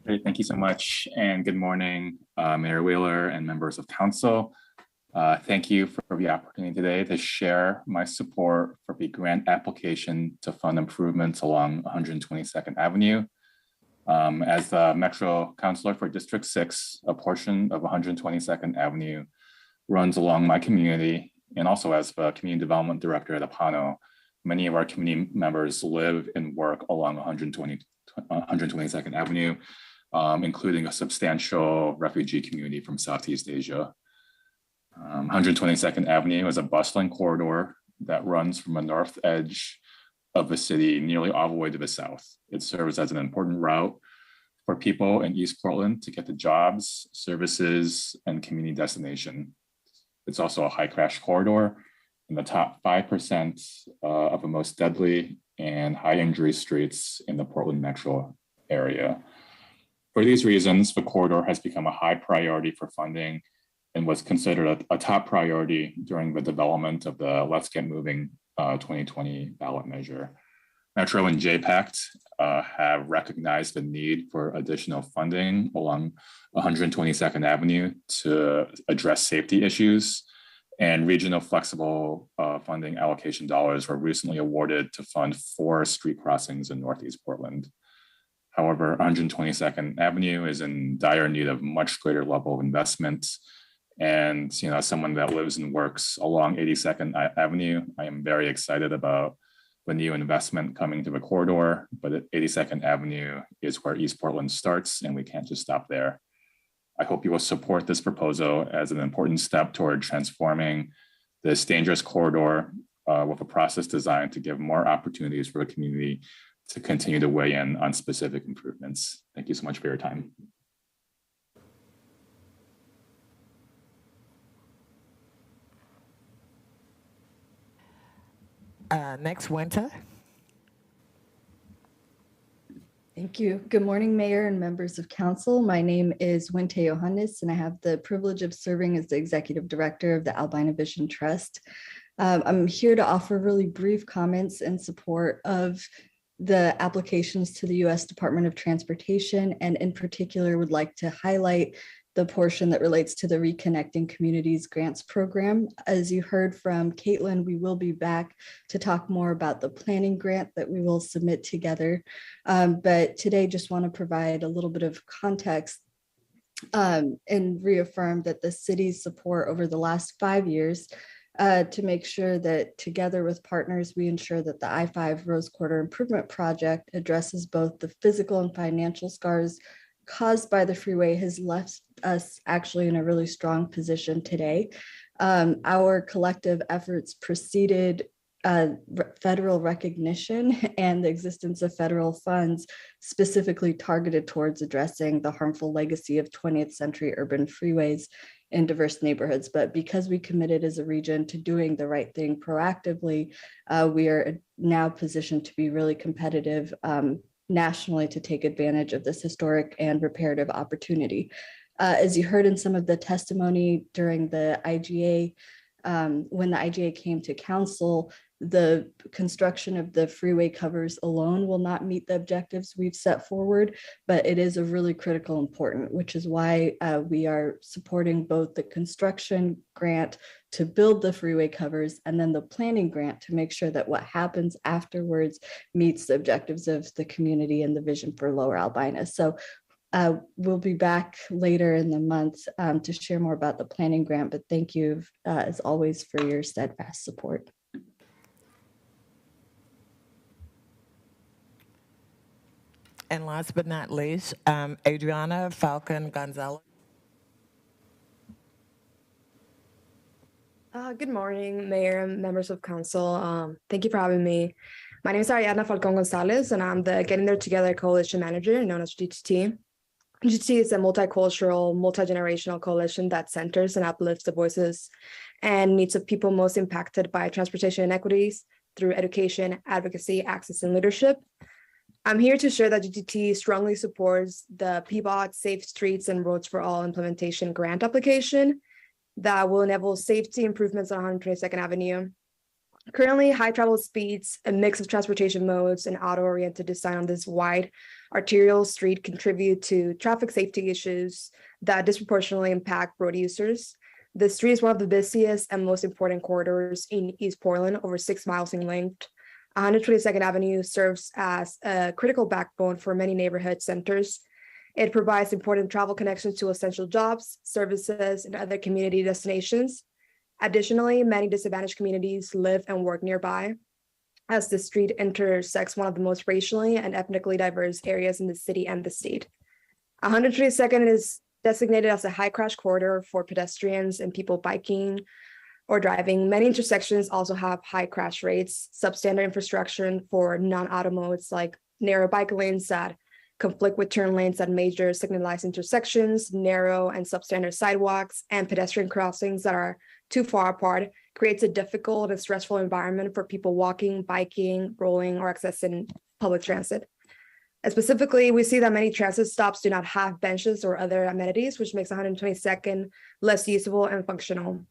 Great, thank you so much, and good morning, Mayor Wheeler and members of council. Thank you for the opportunity today to share my support for the grant application to fund improvements along 122nd Avenue. As the Metro Councilor for District 6, a portion of 122nd Avenue runs along my community, and also as the Community Development Director at Apano, many of our community members live and work along 122nd Avenue, including a substantial refugee community from Southeast Asia. 122nd Avenue is a bustling corridor that runs from the north edge of the city nearly all the way to the south. It serves as an important route for people in East Portland to get to jobs, services, and community destination. It's also a high crash corridor in the top 5% of the most deadly and high injury streets in the Portland metro area. For these reasons, the corridor has become a high priority for funding and was considered a top priority during the development of the Let's Get Moving 2020 ballot measure. Metro and JPACT have recognized the need for additional funding along 122nd Avenue to address safety issues, and regional flexible funding allocation dollars were recently awarded to fund 4 street crossings in Northeast Portland. However, 122nd Avenue is in dire need of much greater level of investment. And as someone that lives and works along 82nd Avenue, I am very excited about the new investment coming to the corridor, but 82nd Avenue is where East Portland starts, and we can't just stop there. I hope you will support this proposal as an important step toward transforming this dangerous corridor with a process designed to give more opportunities for the community to continue to weigh in on specific improvements. Thank you so much for your time. Next, Winter. Thank you. Good morning, Mayor and members of council. My name is Wente Johannes, and I have the privilege of serving as the Executive Director of the Albina Vision Trust. I'm here to offer really brief comments in support of the applications to the U.S. Department of Transportation, and in particular would like to highlight the portion that relates to the Reconnecting Communities Grants Program. As you heard from Caitlin, we will be back to talk more about the planning grant that we will submit together. But today, just want to provide a little bit of context and reaffirm that the city's support over the last 5 years to make sure that together with partners, we ensure that the I-5 Rose Quarter Improvement Project addresses both the physical and financial scars caused by the freeway has left us actually in a really strong position today. Our collective efforts preceded federal recognition and the existence of federal funds specifically targeted towards addressing the harmful legacy of 20th century urban freeways in diverse neighborhoods. But because we committed as a region to doing the right thing proactively, we are now positioned to be really competitive nationally to take advantage of this historic and reparative opportunity. As you heard in some of the testimony during the IGA, when the IGA came to council, the construction of the freeway covers alone will not meet the objectives we've set forward, but it is a really critical important, which is why we are supporting both the construction grant to build the freeway covers and then the planning grant to make sure that what happens afterwards meets the objectives of the community and the vision for Lower Albina. So we'll be back later in the month to share more about the planning grant, but thank you as always for your steadfast support. And last but not least, Adriana Falcon Gonzalez. Good morning, Mayor and members of council. Thank you for having me. My name is Ariana Falcon Gonzalez, and I'm the Getting There Together Coalition Manager, known as GTT. GTT is a multicultural, multi-generational coalition that centers and uplifts the voices and needs of people most impacted by transportation inequities through education, advocacy, access, and leadership. I'm here to share that GTT strongly supports the PBOT Safe Streets and Roads for All implementation grant application that will enable safety improvements on 122nd Avenue. Currently, high travel speeds, a mix of transportation modes, and auto-oriented design on this wide arterial street contribute to traffic safety issues that disproportionately impact road users. The street is one of the busiest and most important corridors in East Portland, over 6 miles in length. 122nd Avenue serves as a critical backbone for many neighborhood centers. It provides important travel connections to essential jobs, services, and other community destinations. Additionally, many disadvantaged communities live and work nearby, as the street intersects one of the most racially and ethnically diverse areas in the city and the state. 122nd is designated as a high crash corridor for pedestrians and people biking or driving. Many intersections also have high crash rates, substandard infrastructure for non-auto modes like narrow bike lanes that conflict with turn lanes at major signalized intersections, narrow and substandard sidewalks, and pedestrian crossings that are too far apart creates a difficult and stressful environment for people walking, biking, rolling, or accessing public transit. And specifically, we see that many transit stops do not have benches or other amenities, which makes 122nd less usable and functional.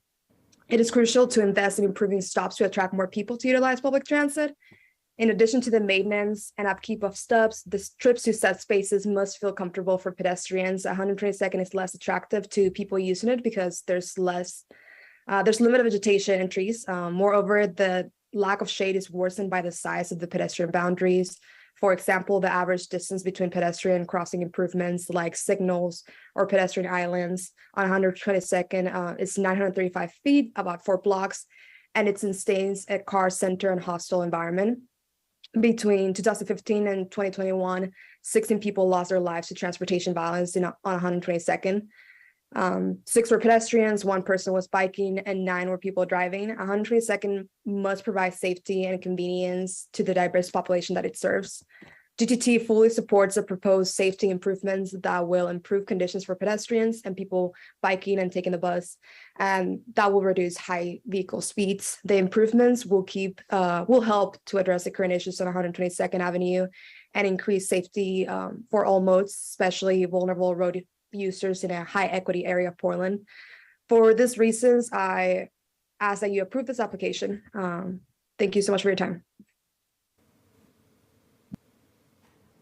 It is crucial to invest in improving stops to attract more people to utilize public transit. In addition to the maintenance and upkeep of stops, the trips to set spaces must feel comfortable for pedestrians. 122nd is less attractive to people using it because there's limited vegetation and trees. Moreover, the lack of shade is worsened by the size of the pedestrian boundaries. For example, the average distance between pedestrian crossing improvements like signals or pedestrian islands on 122nd is 935 feet, about 4 blocks, and it sustains a car center and hostile environment. Between 2015 and 2021, 16 people lost their lives to transportation violence on 122nd. 6 were pedestrians, 1 person was biking, and 9 were people driving. 122nd must provide safety and convenience to the diverse population that it serves. GTT fully supports the proposed safety improvements that will improve conditions for pedestrians and people biking and taking the bus, and that will reduce high vehicle speeds. The improvements will help to address the current issues on 122nd Avenue and increase safety for all modes, especially vulnerable road users in a high equity area of Portland. For these reasons, I ask that you approve this application. Thank you so much for your time.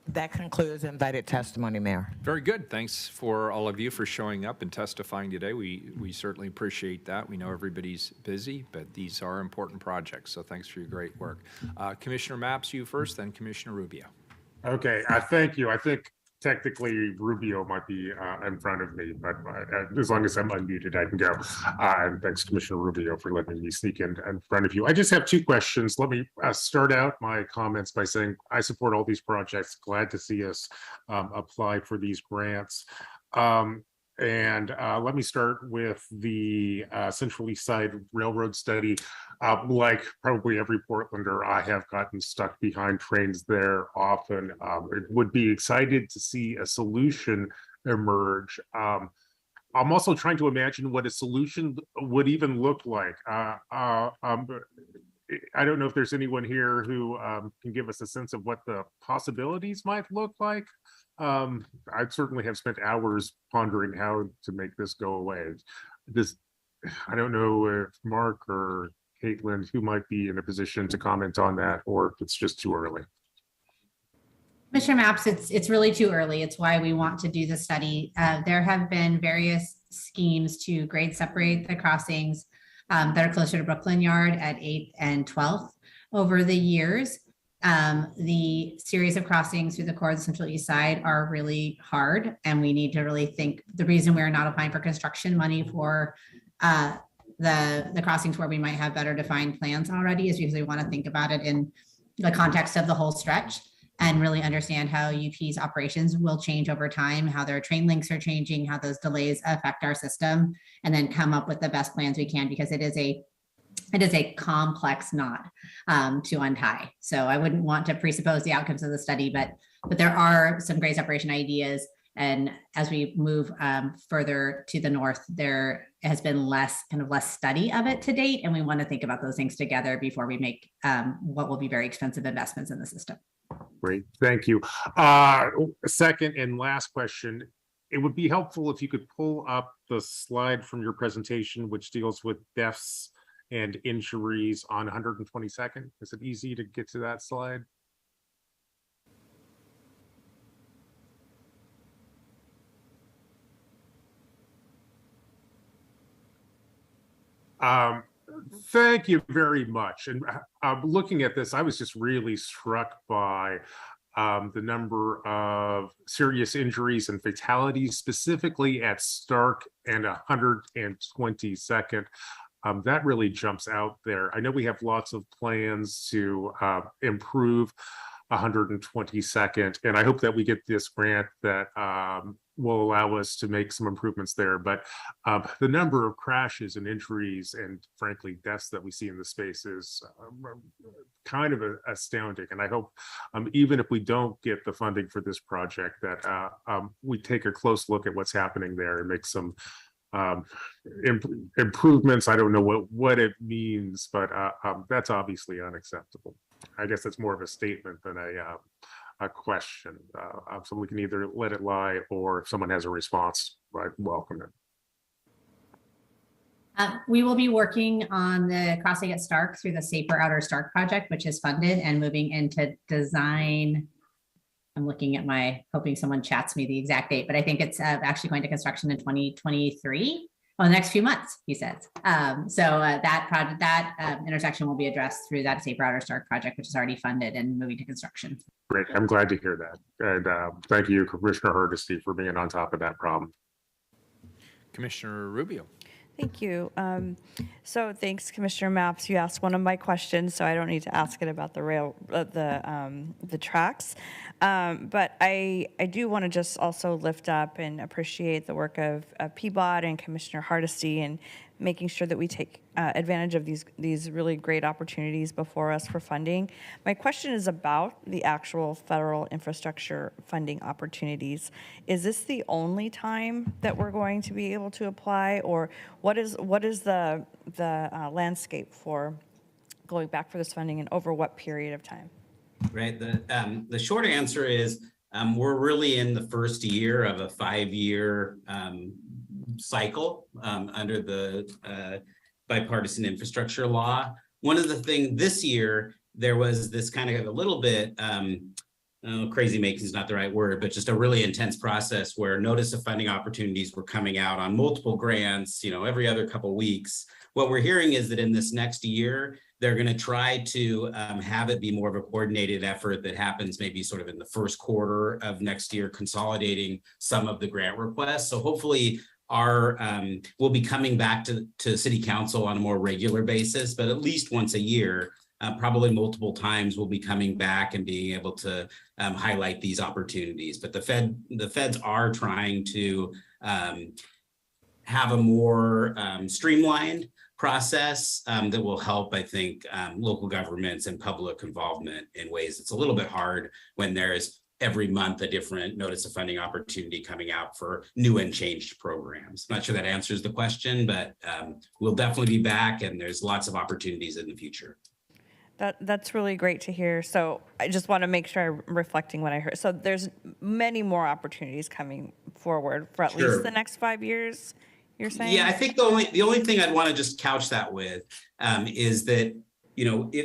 That concludes invited testimony, Mayor. Very good. Thanks for all of you for showing up and testifying today. We certainly appreciate that. We know everybody's busy, but these are important projects, so thanks for your great work. Commissioner Mapps, you first, then Commissioner Rubio. Okay, thank you. I think technically Rubio might be in front of me, but as long as I'm unmuted, I can go. And thanks, Commissioner Rubio, for letting me sneak in front of you. I just have 2 questions. Let me start out my comments by saying I support all these projects. Glad to see us apply for these grants. And let me start with the Central East Side Railroad study. Like probably every Portlander, I have gotten stuck behind trains there often. It would be excited to see a solution emerge. I'm also trying to imagine what a solution would even look like. I don't know if there's anyone here who can give us a sense of what the possibilities might look like. I certainly have spent hours pondering how to make this go away. I don't know if Mark or Caitlin, who might be in a position to comment on that, or if it's just too early. Commissioner Mapps, it's really too early. It's why we want to do the study. There have been various schemes to grade separate the crossings that are closer to Brooklyn Yard at 8th and 12th over the years. The series of crossings through the core of the Central East Side are really hard, and we need to really think. The reason we're not applying for construction money for the crossings where we might have better defined plans already is because we want to think about it in the context of the whole stretch and really understand how UP's operations will change over time, how their train links are changing, how those delays affect our system, and then come up with the best plans we can, because it is a complex knot to untie. So I wouldn't want to presuppose the outcomes of the study, but there are some grade separation ideas. And as we move further to the north, there has been less study of it to date. And we want to think about those things together before we make what will be very expensive investments in the system. Great, thank you. Second and last question. It would be helpful if you could pull up the slide from your presentation, which deals with deaths and injuries on 122nd. Is it easy to get to that slide? Thank you very much. And looking at this, I was just really struck by the number of serious injuries and fatalities, specifically at Stark and 122nd. That really jumps out there. I know we have lots of plans to improve 122nd, and I hope that we get this grant that will allow us to make some improvements there. But the number of crashes and injuries and frankly deaths that we see in the space is kind of astounding. And I hope even if we don't get the funding for this project, that we take a close look at what's happening there and make some improvements. I don't know what it means, but that's obviously unacceptable. I guess that's more of a statement than a question. So we can either let it lie, or if someone has a response, I welcome it. We will be working on the crossing at Stark through the Safer Outer Stark project, which is funded, and moving into design. I'm looking at hoping someone chats me the exact date, but I think it's actually going to construction in 2023. Well, the next few months, he says. That project, that intersection will be addressed through that Safer Outer Stark project, which is already funded and moving to construction. Great, I'm glad to hear that. And thank you, Commissioner Hardesty, for being on top of that problem. Commissioner Rubio. Thank you. So thanks, Commissioner Mapps. You asked one of my questions, so I don't need to ask it about the tracks. But I do want to just also lift up and appreciate the work of PBOT and Commissioner Hardesty and making sure that we take advantage of these really great opportunities before us for funding. My question is about the actual federal infrastructure funding opportunities. Is this the only time that we're going to be able to apply, or what is the landscape for going back for this funding, and over what period of time? Right. The short answer is we're really in the first year of a 5-year cycle under the bipartisan infrastructure law. One of the things this year, there was this kind of a little bit, crazy making is not the right word, but just a really intense process where notice of funding opportunities were coming out on multiple grants, every other couple of weeks. What we're hearing is that in this next year, they're going to try to have it be more of a coordinated effort that happens maybe sort of in the first quarter of next year, consolidating some of the grant requests. So hopefully we'll be coming back to City Council on a more regular basis, but at least once a year probably multiple times, we'll be coming back and being able to highlight these opportunities. But the feds are trying to have a more streamlined process that will help, I think, local governments and public involvement in ways it's a little bit hard when there's every month a different notice of funding opportunity coming out for new and changed programs. Not sure that answers the question, but we'll definitely be back, and there's lots of opportunities in the future. That's really great to hear. So I just want to make sure I'm reflecting what I heard. So there's many more opportunities coming forward for at least the next 5 years, you're saying? Yeah, I think the only thing I'd want to just couch that with is that,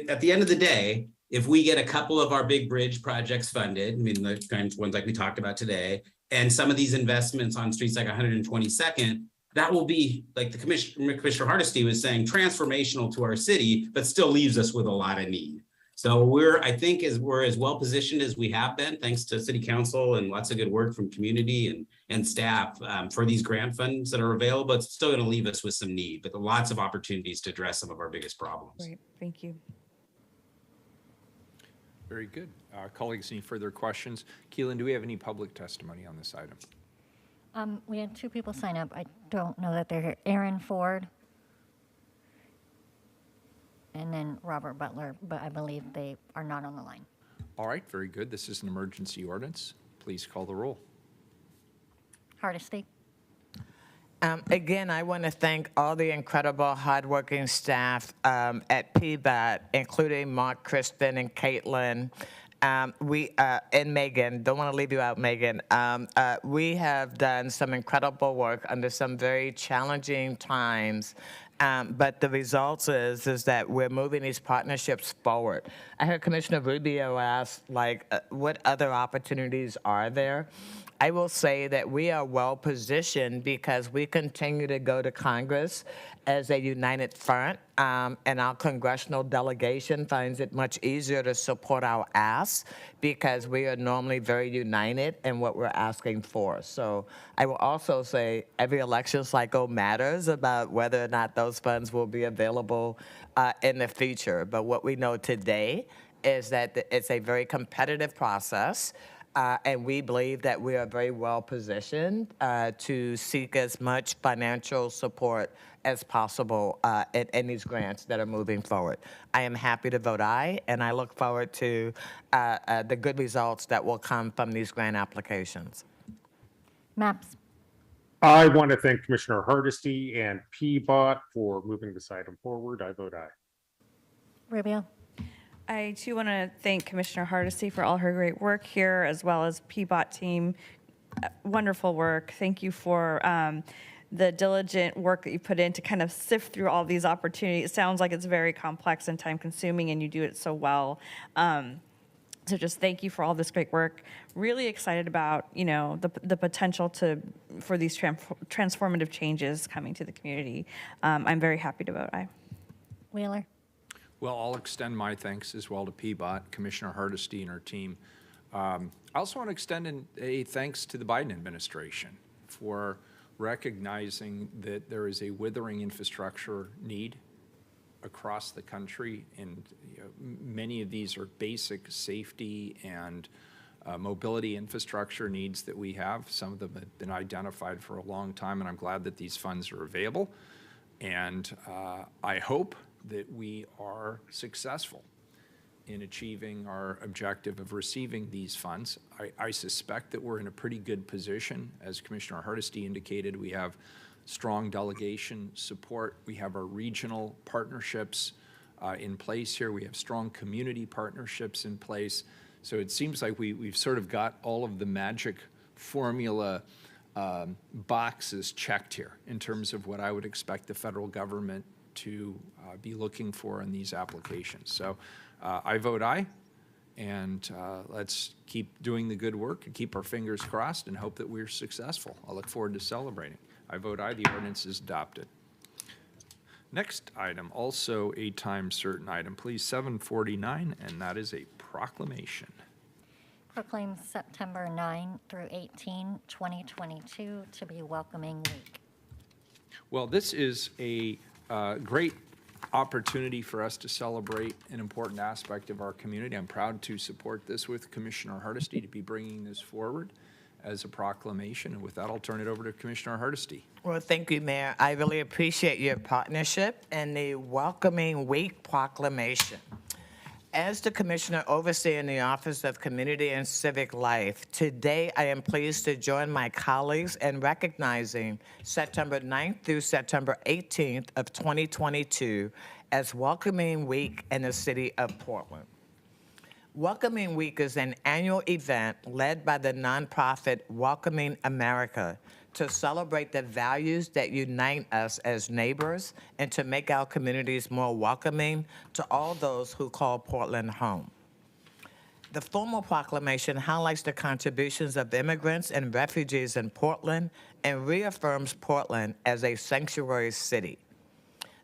at the end of the day, if we get a couple of our big bridge projects funded, I mean, the kinds of ones like we talked about today, and some of these investments on streets like 122nd, that will be, like the Commissioner Hardesty was saying, transformational to our city, but still leaves us with a lot of need. So we're as well positioned as we have been, thanks to City Council and lots of good work from community and staff for these grant funds that are available. It's still going to leave us with some need, but lots of opportunities to address some of our biggest problems. Great, thank you. Very good. Colleagues, any further questions? Keelan, do we have any public testimony on this item? We had 2 people sign up. I don't know that they're here. Aaron Ford and then Robert Butler, but I believe they are not on the line. All right, very good. This is an emergency ordinance. Please call the roll. Hardesty. Again, I want to thank all the incredible, hardworking staff at PBOT, including Mark, Kristen, and Caitlin. And Megan, don't want to leave you out, Megan. We have done some incredible work under some very challenging times. But the results is that we're moving these partnerships forward. I heard Commissioner Rubio ask, what other opportunities are there? I will say that we are well positioned because we continue to go to Congress as a united front, and our congressional delegation finds it much easier to support our ask because we are normally very united in what we're asking for. So I will also say every election cycle matters about whether or not those funds will be available in the future. But what we know today is that it's a very competitive process. And we believe that we are very well positioned to seek as much financial support as possible in these grants that are moving forward. I am happy to vote aye, and I look forward to the good results that will come from these grant applications. Maps. I want to thank Commissioner Hardesty and PBOT for moving this item forward. I vote aye. Rubio. I too want to thank Commissioner Hardesty for all her great work here, as well as PBOT team. Wonderful work. Thank you for the diligent work that you put in to kind of sift through all these opportunities. It sounds like it's very complex and time consuming, and you do it so well. So just thank you for all this great work. Really excited about, the potential for these transformative changes coming to the community. I'm very happy to vote aye. Wheeler. Well, I'll extend my thanks as well to PBOT, Commissioner Hardesty, and our team. I also want to extend a thanks to the Biden administration for recognizing that there is a withering infrastructure need across the country, and many of these are basic safety and mobility infrastructure needs that we have. Some of them have been identified for a long time, and I'm glad that these funds are available. And I hope that we are successful in achieving our objective of receiving these funds. I suspect that we're in a pretty good position. As Commissioner Hardesty indicated, we have strong delegation support. We have our regional partnerships in place here. We have strong community partnerships in place. So it seems like we've sort of got all of the magic formula boxes checked here in terms of what I would expect the federal government to be looking for in these applications. So I vote aye, and let's keep doing the good work and keep our fingers crossed and hope that we're successful. I look forward to celebrating. I vote aye, the ordinance is adopted. Next item, also a time certain item, please, 749, and that is a proclamation. Proclaim September 9 through 18, 2022 to be Welcoming Week. Well, this is a great opportunity for us to celebrate an important aspect of our community. I'm proud to support this with Commissioner Hardesty to be bringing this forward as a proclamation. And with that, I'll turn it over to Commissioner Hardesty. Well, thank you, Mayor. I really appreciate your partnership and the Welcoming Week proclamation. As the Commissioner overseeing the Office of Community and Civic Life, today I am pleased to join my colleagues in recognizing September 9th through September 18th of 2022 as Welcoming Week in the city of Portland. Welcoming Week is an annual event led by the nonprofit Welcoming America to celebrate the values that unite us as neighbors and to make our communities more welcoming to all those who call Portland home. The formal proclamation highlights the contributions of immigrants and refugees in Portland and reaffirms Portland as a sanctuary city.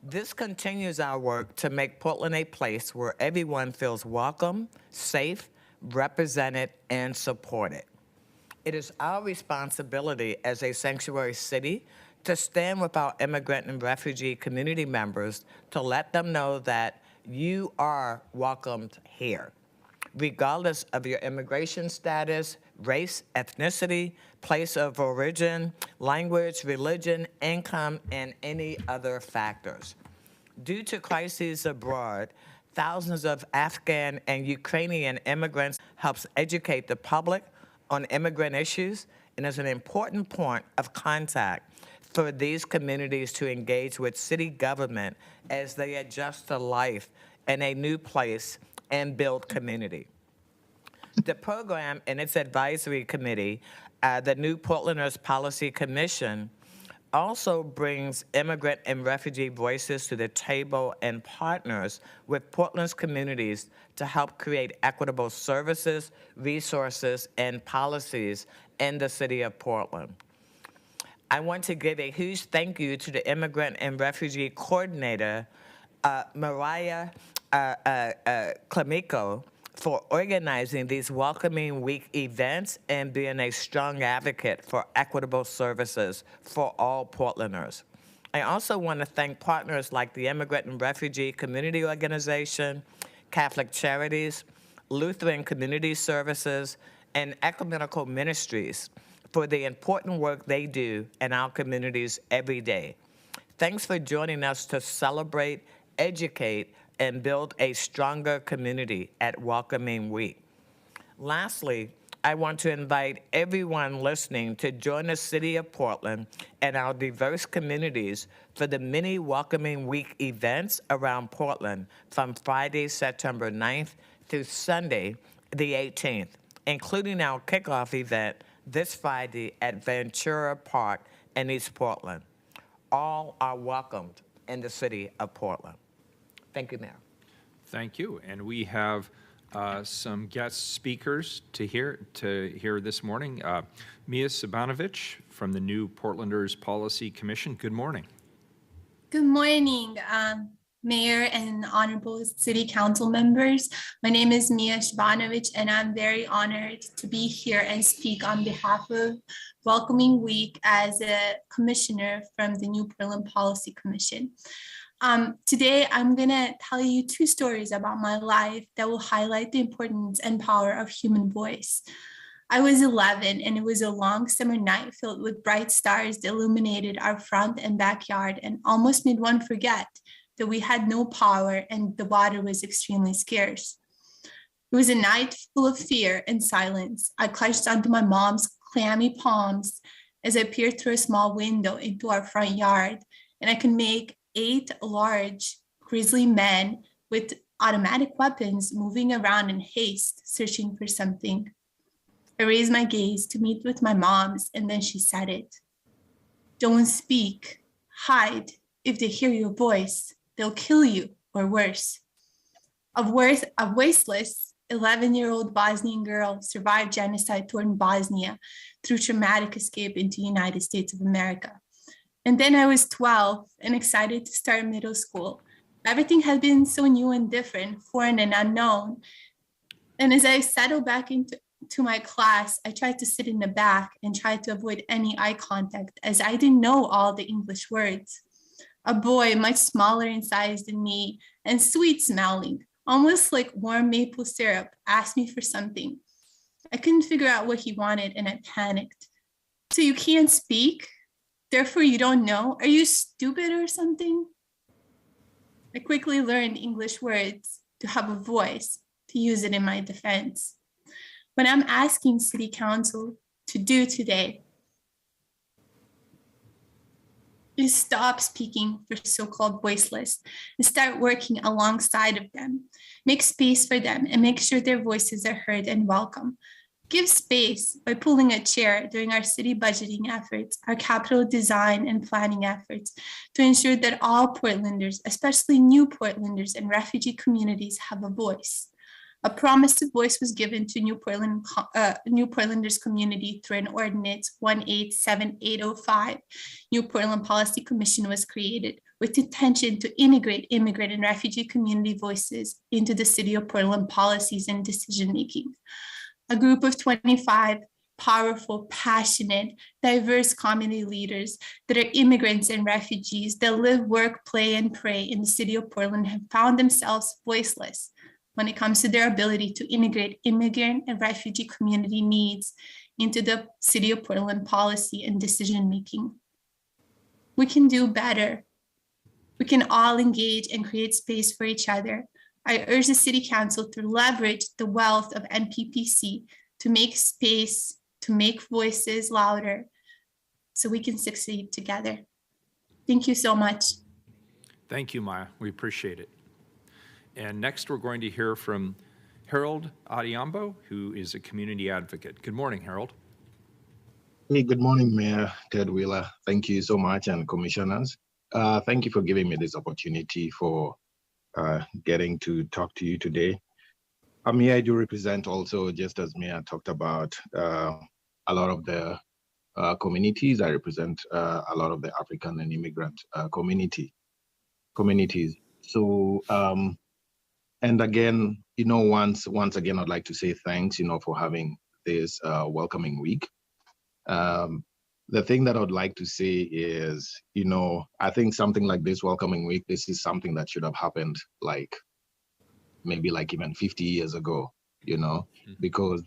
This continues our work to make Portland a place where everyone feels welcome, safe, represented, and supported. It is our responsibility as a sanctuary city to stand with our immigrant and refugee community members to let them know that you are welcomed here, regardless of your immigration status, race, ethnicity, place of origin, language, religion, income, and any other factors. Due to crises abroad, thousands of Afghan and Ukrainian immigrants helps educate the public on immigrant issues and is an important point of contact for these communities to engage with city government as they adjust to life in a new place and build community. The program and its advisory committee, the New Portlanders Policy Commission, also brings immigrant and refugee voices to the table and partners with Portland's communities to help create equitable services, resources, and policies in the city of Portland. I want to give a huge thank you to the Immigrant and Refugee Coordinator, Mariah Klamico, for organizing these Welcoming Week events and being a strong advocate for equitable services for all Portlanders. I also want to thank partners like the Immigrant and Refugee Community Organization, Catholic Charities, Lutheran Community Services, and Ecumenical Ministries for the important work they do in our communities every day. Thanks for joining us to celebrate, educate, and build a stronger community at Welcoming Week. Lastly, I want to invite everyone listening to join the City of Portland and our diverse communities for the many Welcoming Week events around Portland from Friday, September 9th through Sunday, the 18th, including our kickoff event this Friday at Ventura Park in East Portland. All are welcomed in the City of Portland. Thank you, Mayor. Thank you. And we have some guest speakers to hear this morning. Mia Sabanovich from the New Portlanders Policy Commission. Good morning. Good morning, Mayor and honorable City Council members. My name is Mia Sabanovich, and I'm very honored to be here and speak on behalf of Welcoming Week as a commissioner from the New Portland Policy Commission. Today, I'm gonna tell you two stories about my life that will highlight the importance and power of human voice. I was 11 and it was a long summer night filled with bright stars that illuminated our front and backyard and almost made one forget that we had no power and the water was extremely scarce. It was a night full of fear and silence. I clutched onto my mom's clammy palms as I peered through a small window into our front yard, and I could make 8 large grizzly men with automatic weapons moving around in haste, searching for something. I raised my gaze to meet with my mom's, and then she said it. Don't speak, hide. If they hear your voice, they'll kill you, or worse. A voiceless 11-year-old Bosnian girl survived genocide toward Bosnia through traumatic escape into the United States of America. And then I was 12 and excited to start middle school. Everything had been so new and different, foreign and unknown. And as I settled back into my class, I tried to sit in the back and tried to avoid any eye contact as I didn't know all the English words. A boy much smaller in size than me and sweet smelling, almost like warm maple syrup, asked me for something. I couldn't figure out what he wanted and I panicked. So you can't speak? Therefore you don't know? Are you stupid or something? I quickly learned English words to have a voice, to use it in my defense. What I'm asking City Council to do today is stop speaking for so-called voiceless and start working alongside of them. Make space for them and make sure their voices are heard and welcome. Give space by pulling a chair during our city budgeting efforts, our capital design and planning efforts to ensure that all Portlanders, especially new Portlanders and refugee communities, have a voice. A promise of voice was given to New Portlanders community through an ordinance 187805. New Portland Policy Commission was created with intention to integrate immigrant and refugee community voices into the City of Portland policies and decision-making. A group of 25 powerful, passionate, diverse community leaders that are immigrants and refugees that live, work, play, and pray in the City of Portland have found themselves voiceless when it comes to their ability to integrate immigrant and refugee community needs into the City of Portland policy and decision-making. We can do better. We can all engage and create space for each other. I urge the City Council to leverage the wealth of NPPC to make space, to make voices louder, so we can succeed together. Thank you so much. Thank you, Maya. We appreciate it. And next, we're going to hear from Harold Adiambo, who is a community advocate. Good morning, Harold. Hey, good morning, Mayor Ted Wheeler. Thank you so much, and commissioners. Thank you for giving me this opportunity for getting to talk to you today. I do represent also, just as Mia talked about, a lot of the communities. I represent a lot of the African and immigrant communities. So, and again, once again, I'd like to say thanks, for having this welcoming week. The thing that I would like to say is, I think something like this welcoming week, this is something that should have happened maybe even 50 years ago, because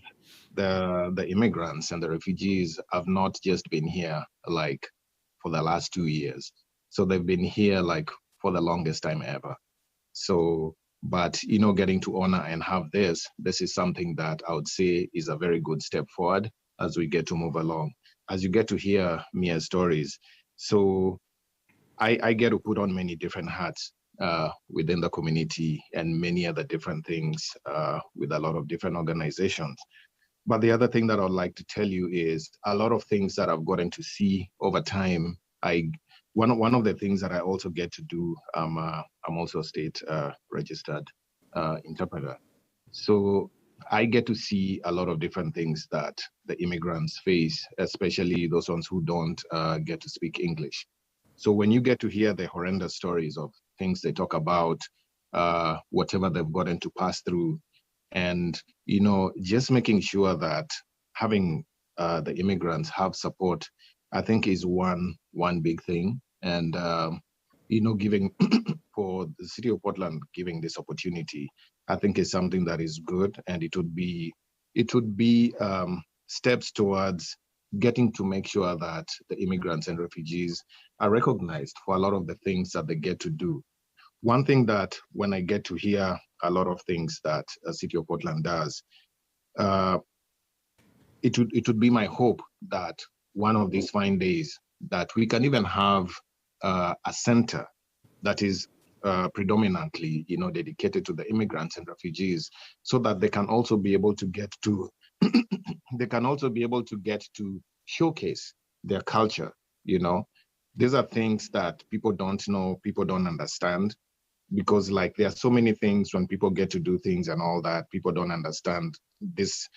the immigrants and the refugees have not just been here for the last 2 years. So they've been here for the longest time ever. So, but, getting to honor and have this is something that I would say is a very good step forward as we get to move along. As you get to hear Mia's stories. So I get to put on many different hats within the community and many other different things with a lot of different organizations. But the other thing that I would like to tell you is a lot of things that I've gotten to see over time. One of the things that I also get to do, I'm also a state registered interpreter. So I get to see a lot of different things that the immigrants face, especially those ones who don't get to speak English. So when you get to hear the horrendous stories of things they talk about, whatever they've gotten to pass through, and, just making sure that having the immigrants have support, I think is one big thing. And, giving for the City of Portland, giving this opportunity, I think is something that is good, and it would be steps towards getting to make sure that the immigrants and refugees are recognized for a lot of the things that they get to do. One thing that when I get to hear a lot of things that the City of Portland does, it would be my hope that one of these fine days that we can even have a center that is predominantly, dedicated to the immigrants and refugees, so that they can also be able to get to, showcase their culture. These are things that people don't know, people don't understand, because there are so many things when people get to do things and all that, people don't understand this,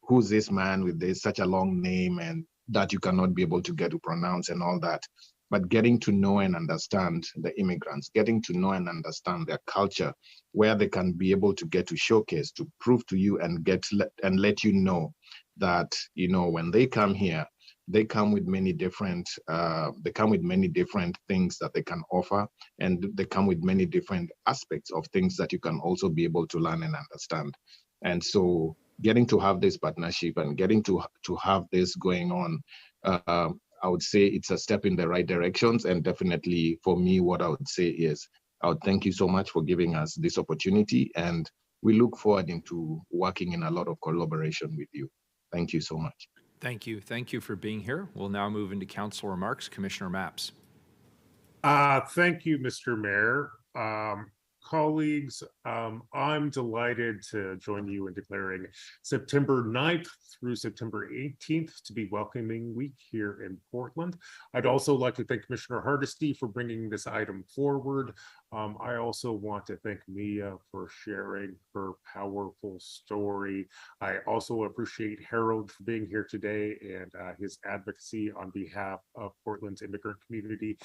who's this man with such a long name and that you cannot be able to get to pronounce and all that. But getting to know and understand the immigrants, getting to know and understand their culture, where they can be able to get to showcase, to prove to you and let you know that, when they come here, they come with many different things that they can offer, and they come with many different aspects of things that you can also be able to learn and understand. And so getting to have this partnership and getting to have this going on, I would say it's a step in the right directions. And definitely for me, what I would say is, I would thank you so much for giving us this opportunity. And we look forward into working in a lot of collaboration with you. Thank you so much. Thank you. Thank you for being here. We'll now move into council remarks. Commissioner Mapps. Thank you, Mr. Mayor. Colleagues, I'm delighted to join you in declaring September 9th through September 18th to be Welcoming Week here in Portland. I'd also like to thank Commissioner Hardesty for bringing this item forward. I also want to thank Mia for sharing her powerful story. I also appreciate Harold for being here today and his advocacy on behalf of Portland's immigrant community.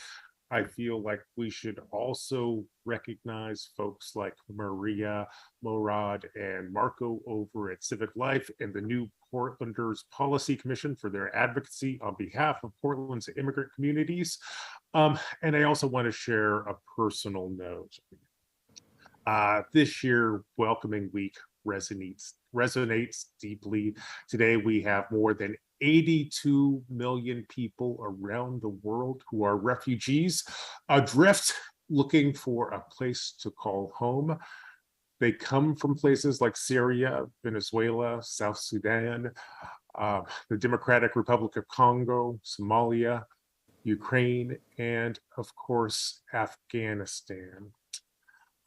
I feel like we should also recognize folks like Maria, Morad, and Marco over at Civic Life and the new Portlanders Policy Commission for their advocacy on behalf of Portland's immigrant communities. And I also want to share a personal note. This year, Welcoming Week resonates deeply. Today, we have more than 82 million people around the world who are refugees, adrift, looking for a place to call home. They come from places like Syria, Venezuela, South Sudan, the Democratic Republic of Congo, Somalia, Ukraine, and of course, Afghanistan.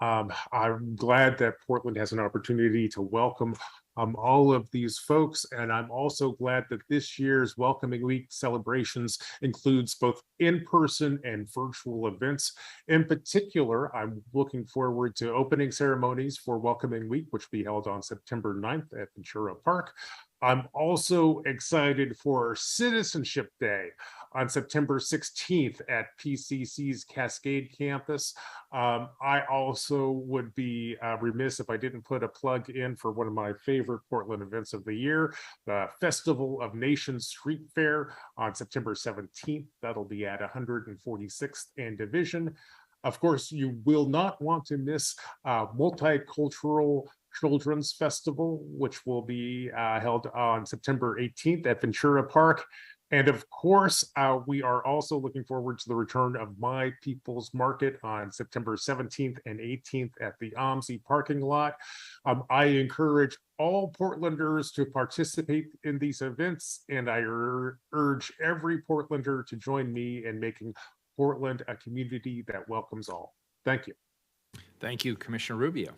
I'm glad that Portland has an opportunity to welcome all of these folks, and I'm also glad that this year's Welcoming Week celebrations includes both in-person and virtual events. In particular, I'm looking forward to opening ceremonies for Welcoming Week, which will be held on September 9th at Ventura Park. I'm also excited for Citizenship Day on September 16th at PCC's Cascade campus. I also would be remiss if I didn't put a plug in for one of my favorite Portland events of the year, the Festival of Nations Street Fair on September 17th. That'll be at 146th and Division. Of course, you will not want to miss Multicultural Children's Festival, which will be held on September 18th at Ventura Park. And of course, we are also looking forward to the return of My People's Market on September 17th and 18th at the OMSI parking lot. I encourage all Portlanders to participate in these events, and I urge every Portlander to join me in making Portland a community that welcomes all. Thank you. Thank you, Commissioner Rubio.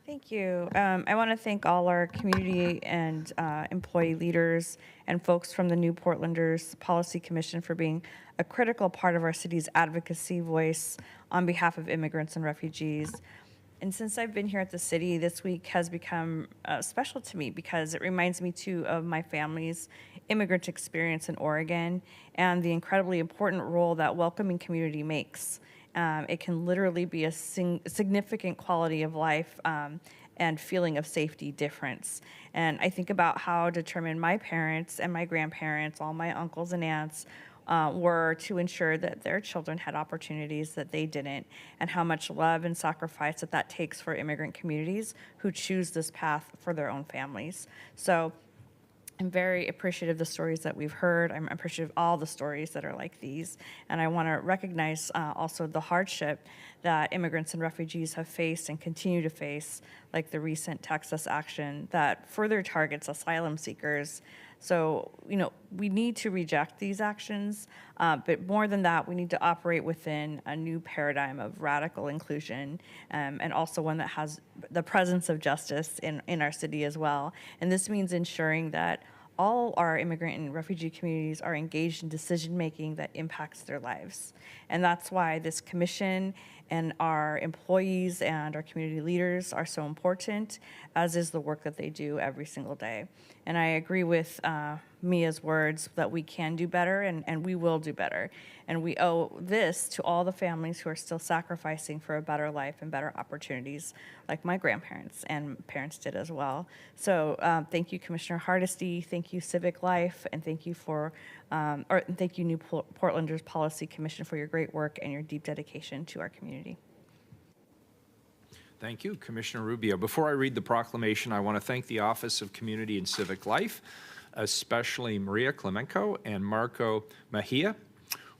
Thank you. I want to thank all our community and employee leaders and folks from the New Portlanders Policy Commission for being a critical part of our city's advocacy voice on behalf of immigrants and refugees. And since I've been here at the city, this week has become special to me because it reminds me too of my family's immigrant experience in Oregon and the incredibly important role that welcoming community makes. It can literally be a significant quality of life and feeling of safety difference. And I think about how determined my parents and my grandparents, all my uncles and aunts, were to ensure that their children had opportunities that they didn't, and how much love and sacrifice that takes for immigrant communities who choose this path for their own families. So I'm very appreciative of the stories that we've heard. I'm appreciative of all the stories that are like these. And I want to recognize also the hardship that immigrants and refugees have faced and continue to face, like the recent Texas action that further targets asylum seekers. So, we need to reject these actions, but more than that, we need to operate within a new paradigm of radical inclusion, and also one that has the presence of justice in our city as well. And this means ensuring that all our immigrant and refugee communities are engaged in decision-making that impacts their lives. And that's why this commission and our employees and our community leaders are so important, as is the work that they do every single day. And I agree with Mia's words that we can do better and we will do better. And we owe this to all the families who are still sacrificing for a better life and better opportunities, like my grandparents and parents did as well. So thank you, Commissioner Hardesty. Thank you, Civic Life, and thank you thank you, New Portlanders Policy Commission, for your great work and your deep dedication to our community. Thank you, Commissioner Rubio. Before I read the proclamation, I want to thank the Office of Community and Civic Life, especially Maria Clemenco and Marco Mejia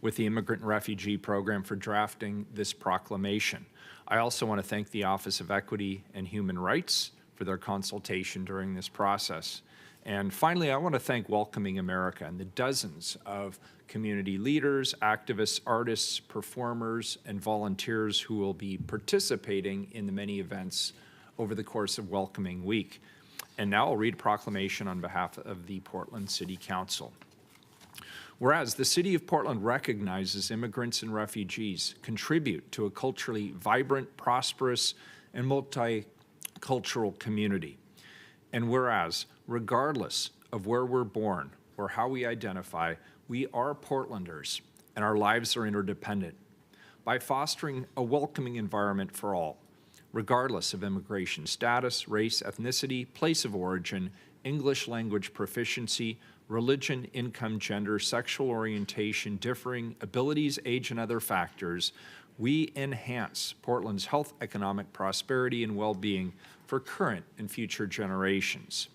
with the Immigrant and Refugee Program for drafting this proclamation. I also want to thank the Office of Equity and Human Rights for their consultation during this process. And finally, I want to thank Welcoming America and the dozens of community leaders, activists, artists, performers, and volunteers who will be participating in the many events over the course of Welcoming Week. And now I'll read a proclamation on behalf of the Portland City Council. Whereas the City of Portland recognizes immigrants and refugees contribute to a culturally vibrant, prosperous, and multicultural community. And whereas, regardless of where we're born or how we identify, we are Portlanders and our lives are interdependent. By fostering a welcoming environment for all, regardless of immigration status, race, ethnicity, place of origin, English language proficiency, religion, income, gender, sexual orientation, differing abilities, age, and other factors, we enhance Portland's health, economic prosperity, and well-being for current and future generations.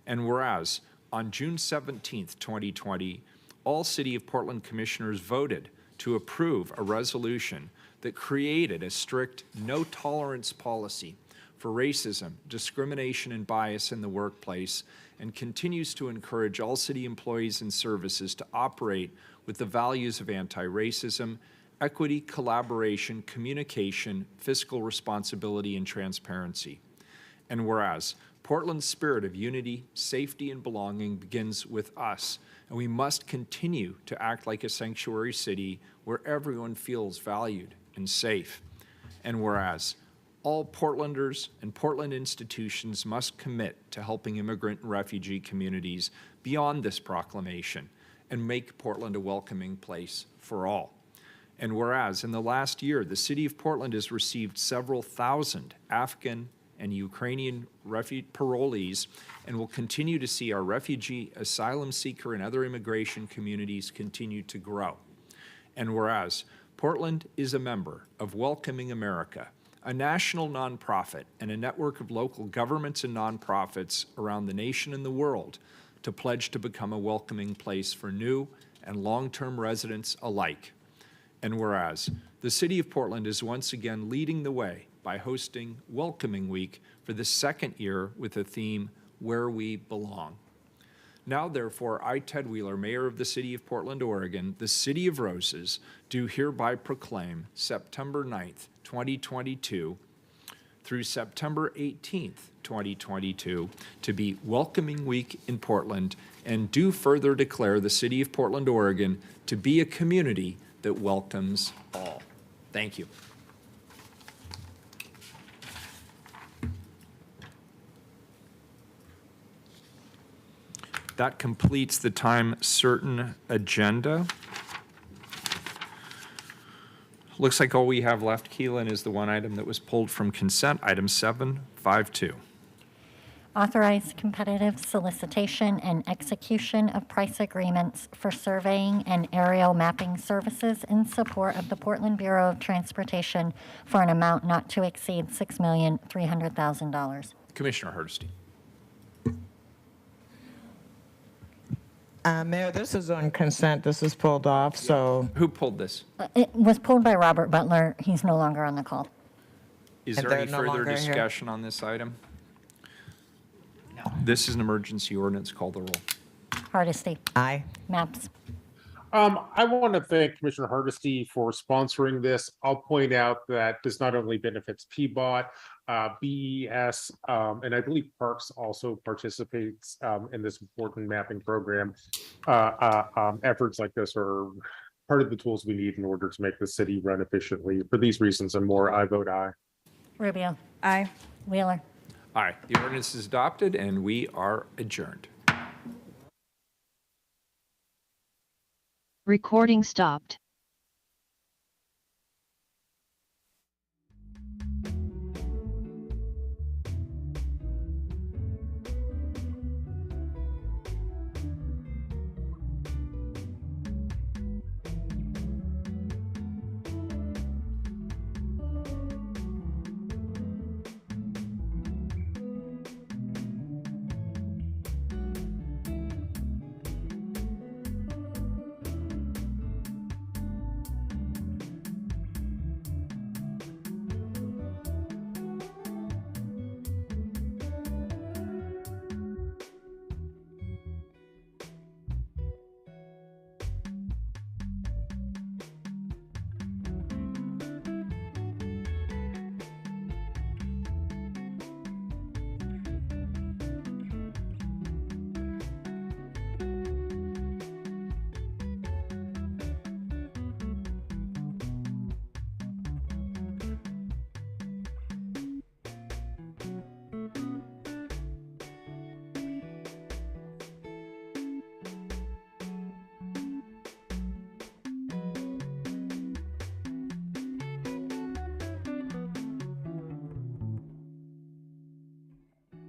And whereas on June 17th, 2020, all City of Portland commissioners voted to approve a resolution that created a strict no-tolerance policy for racism, discrimination, and bias in the workplace, and continues to encourage all city employees and services to operate with the values of anti-racism, equity, collaboration, communication, fiscal responsibility, and transparency. And whereas Portland's spirit of unity, safety, and belonging begins with us, and we must continue to act like a sanctuary city where everyone feels valued and safe. And whereas all Portlanders and Portland institutions must commit to helping immigrant and refugee communities beyond this proclamation and make Portland a welcoming place for all. And whereas in the last year, the City of Portland has received several thousand Afghan and Ukrainian parolees and will continue to see our refugee, asylum seeker, and other immigration communities continue to grow. And whereas Portland is a member of Welcoming America, a national nonprofit and a network of local governments and nonprofits around the nation and the world to pledge to become a welcoming place for new and long-term residents alike. And whereas the City of Portland is once again leading the way by hosting Welcoming Week for the second year with the theme, Where We Belong. Now, therefore, I, Ted Wheeler, Mayor of the City of Portland, Oregon, the City of Roses, do hereby proclaim September 9th, 2022 through September 18th, 2022 to be Welcoming Week in Portland, and do further declare the City of Portland, Oregon to be a community that welcomes all. Thank you. That completes the time certain agenda. Looks like all we have left, Keelan, is the one item that was pulled from consent, item 752. Authorize competitive solicitation and execution of price agreements for surveying and aerial mapping services in support of the Portland Bureau of Transportation for an amount not to exceed $6,300,000. Commissioner Hardesty. Mayor, this is on consent. This is pulled off, so. Who pulled this? It was pulled by Robert Butler. He's no longer on the call. Is And there any they're no further longer here? discussion on this item? No. This is an emergency ordinance. Call the roll. Hardesty. Aye. Maps. I want to thank Commissioner Hardesty for sponsoring this. I'll point out that this not only benefits PBOT, BES, and I believe Parks also participates in this important mapping program. Efforts like this are part of the tools we need in order to make the city run efficiently. For these reasons and more, I vote aye. Rubio. Aye. Wheeler. Aye. The ordinance is adopted and we are adjourned. Recording stopped.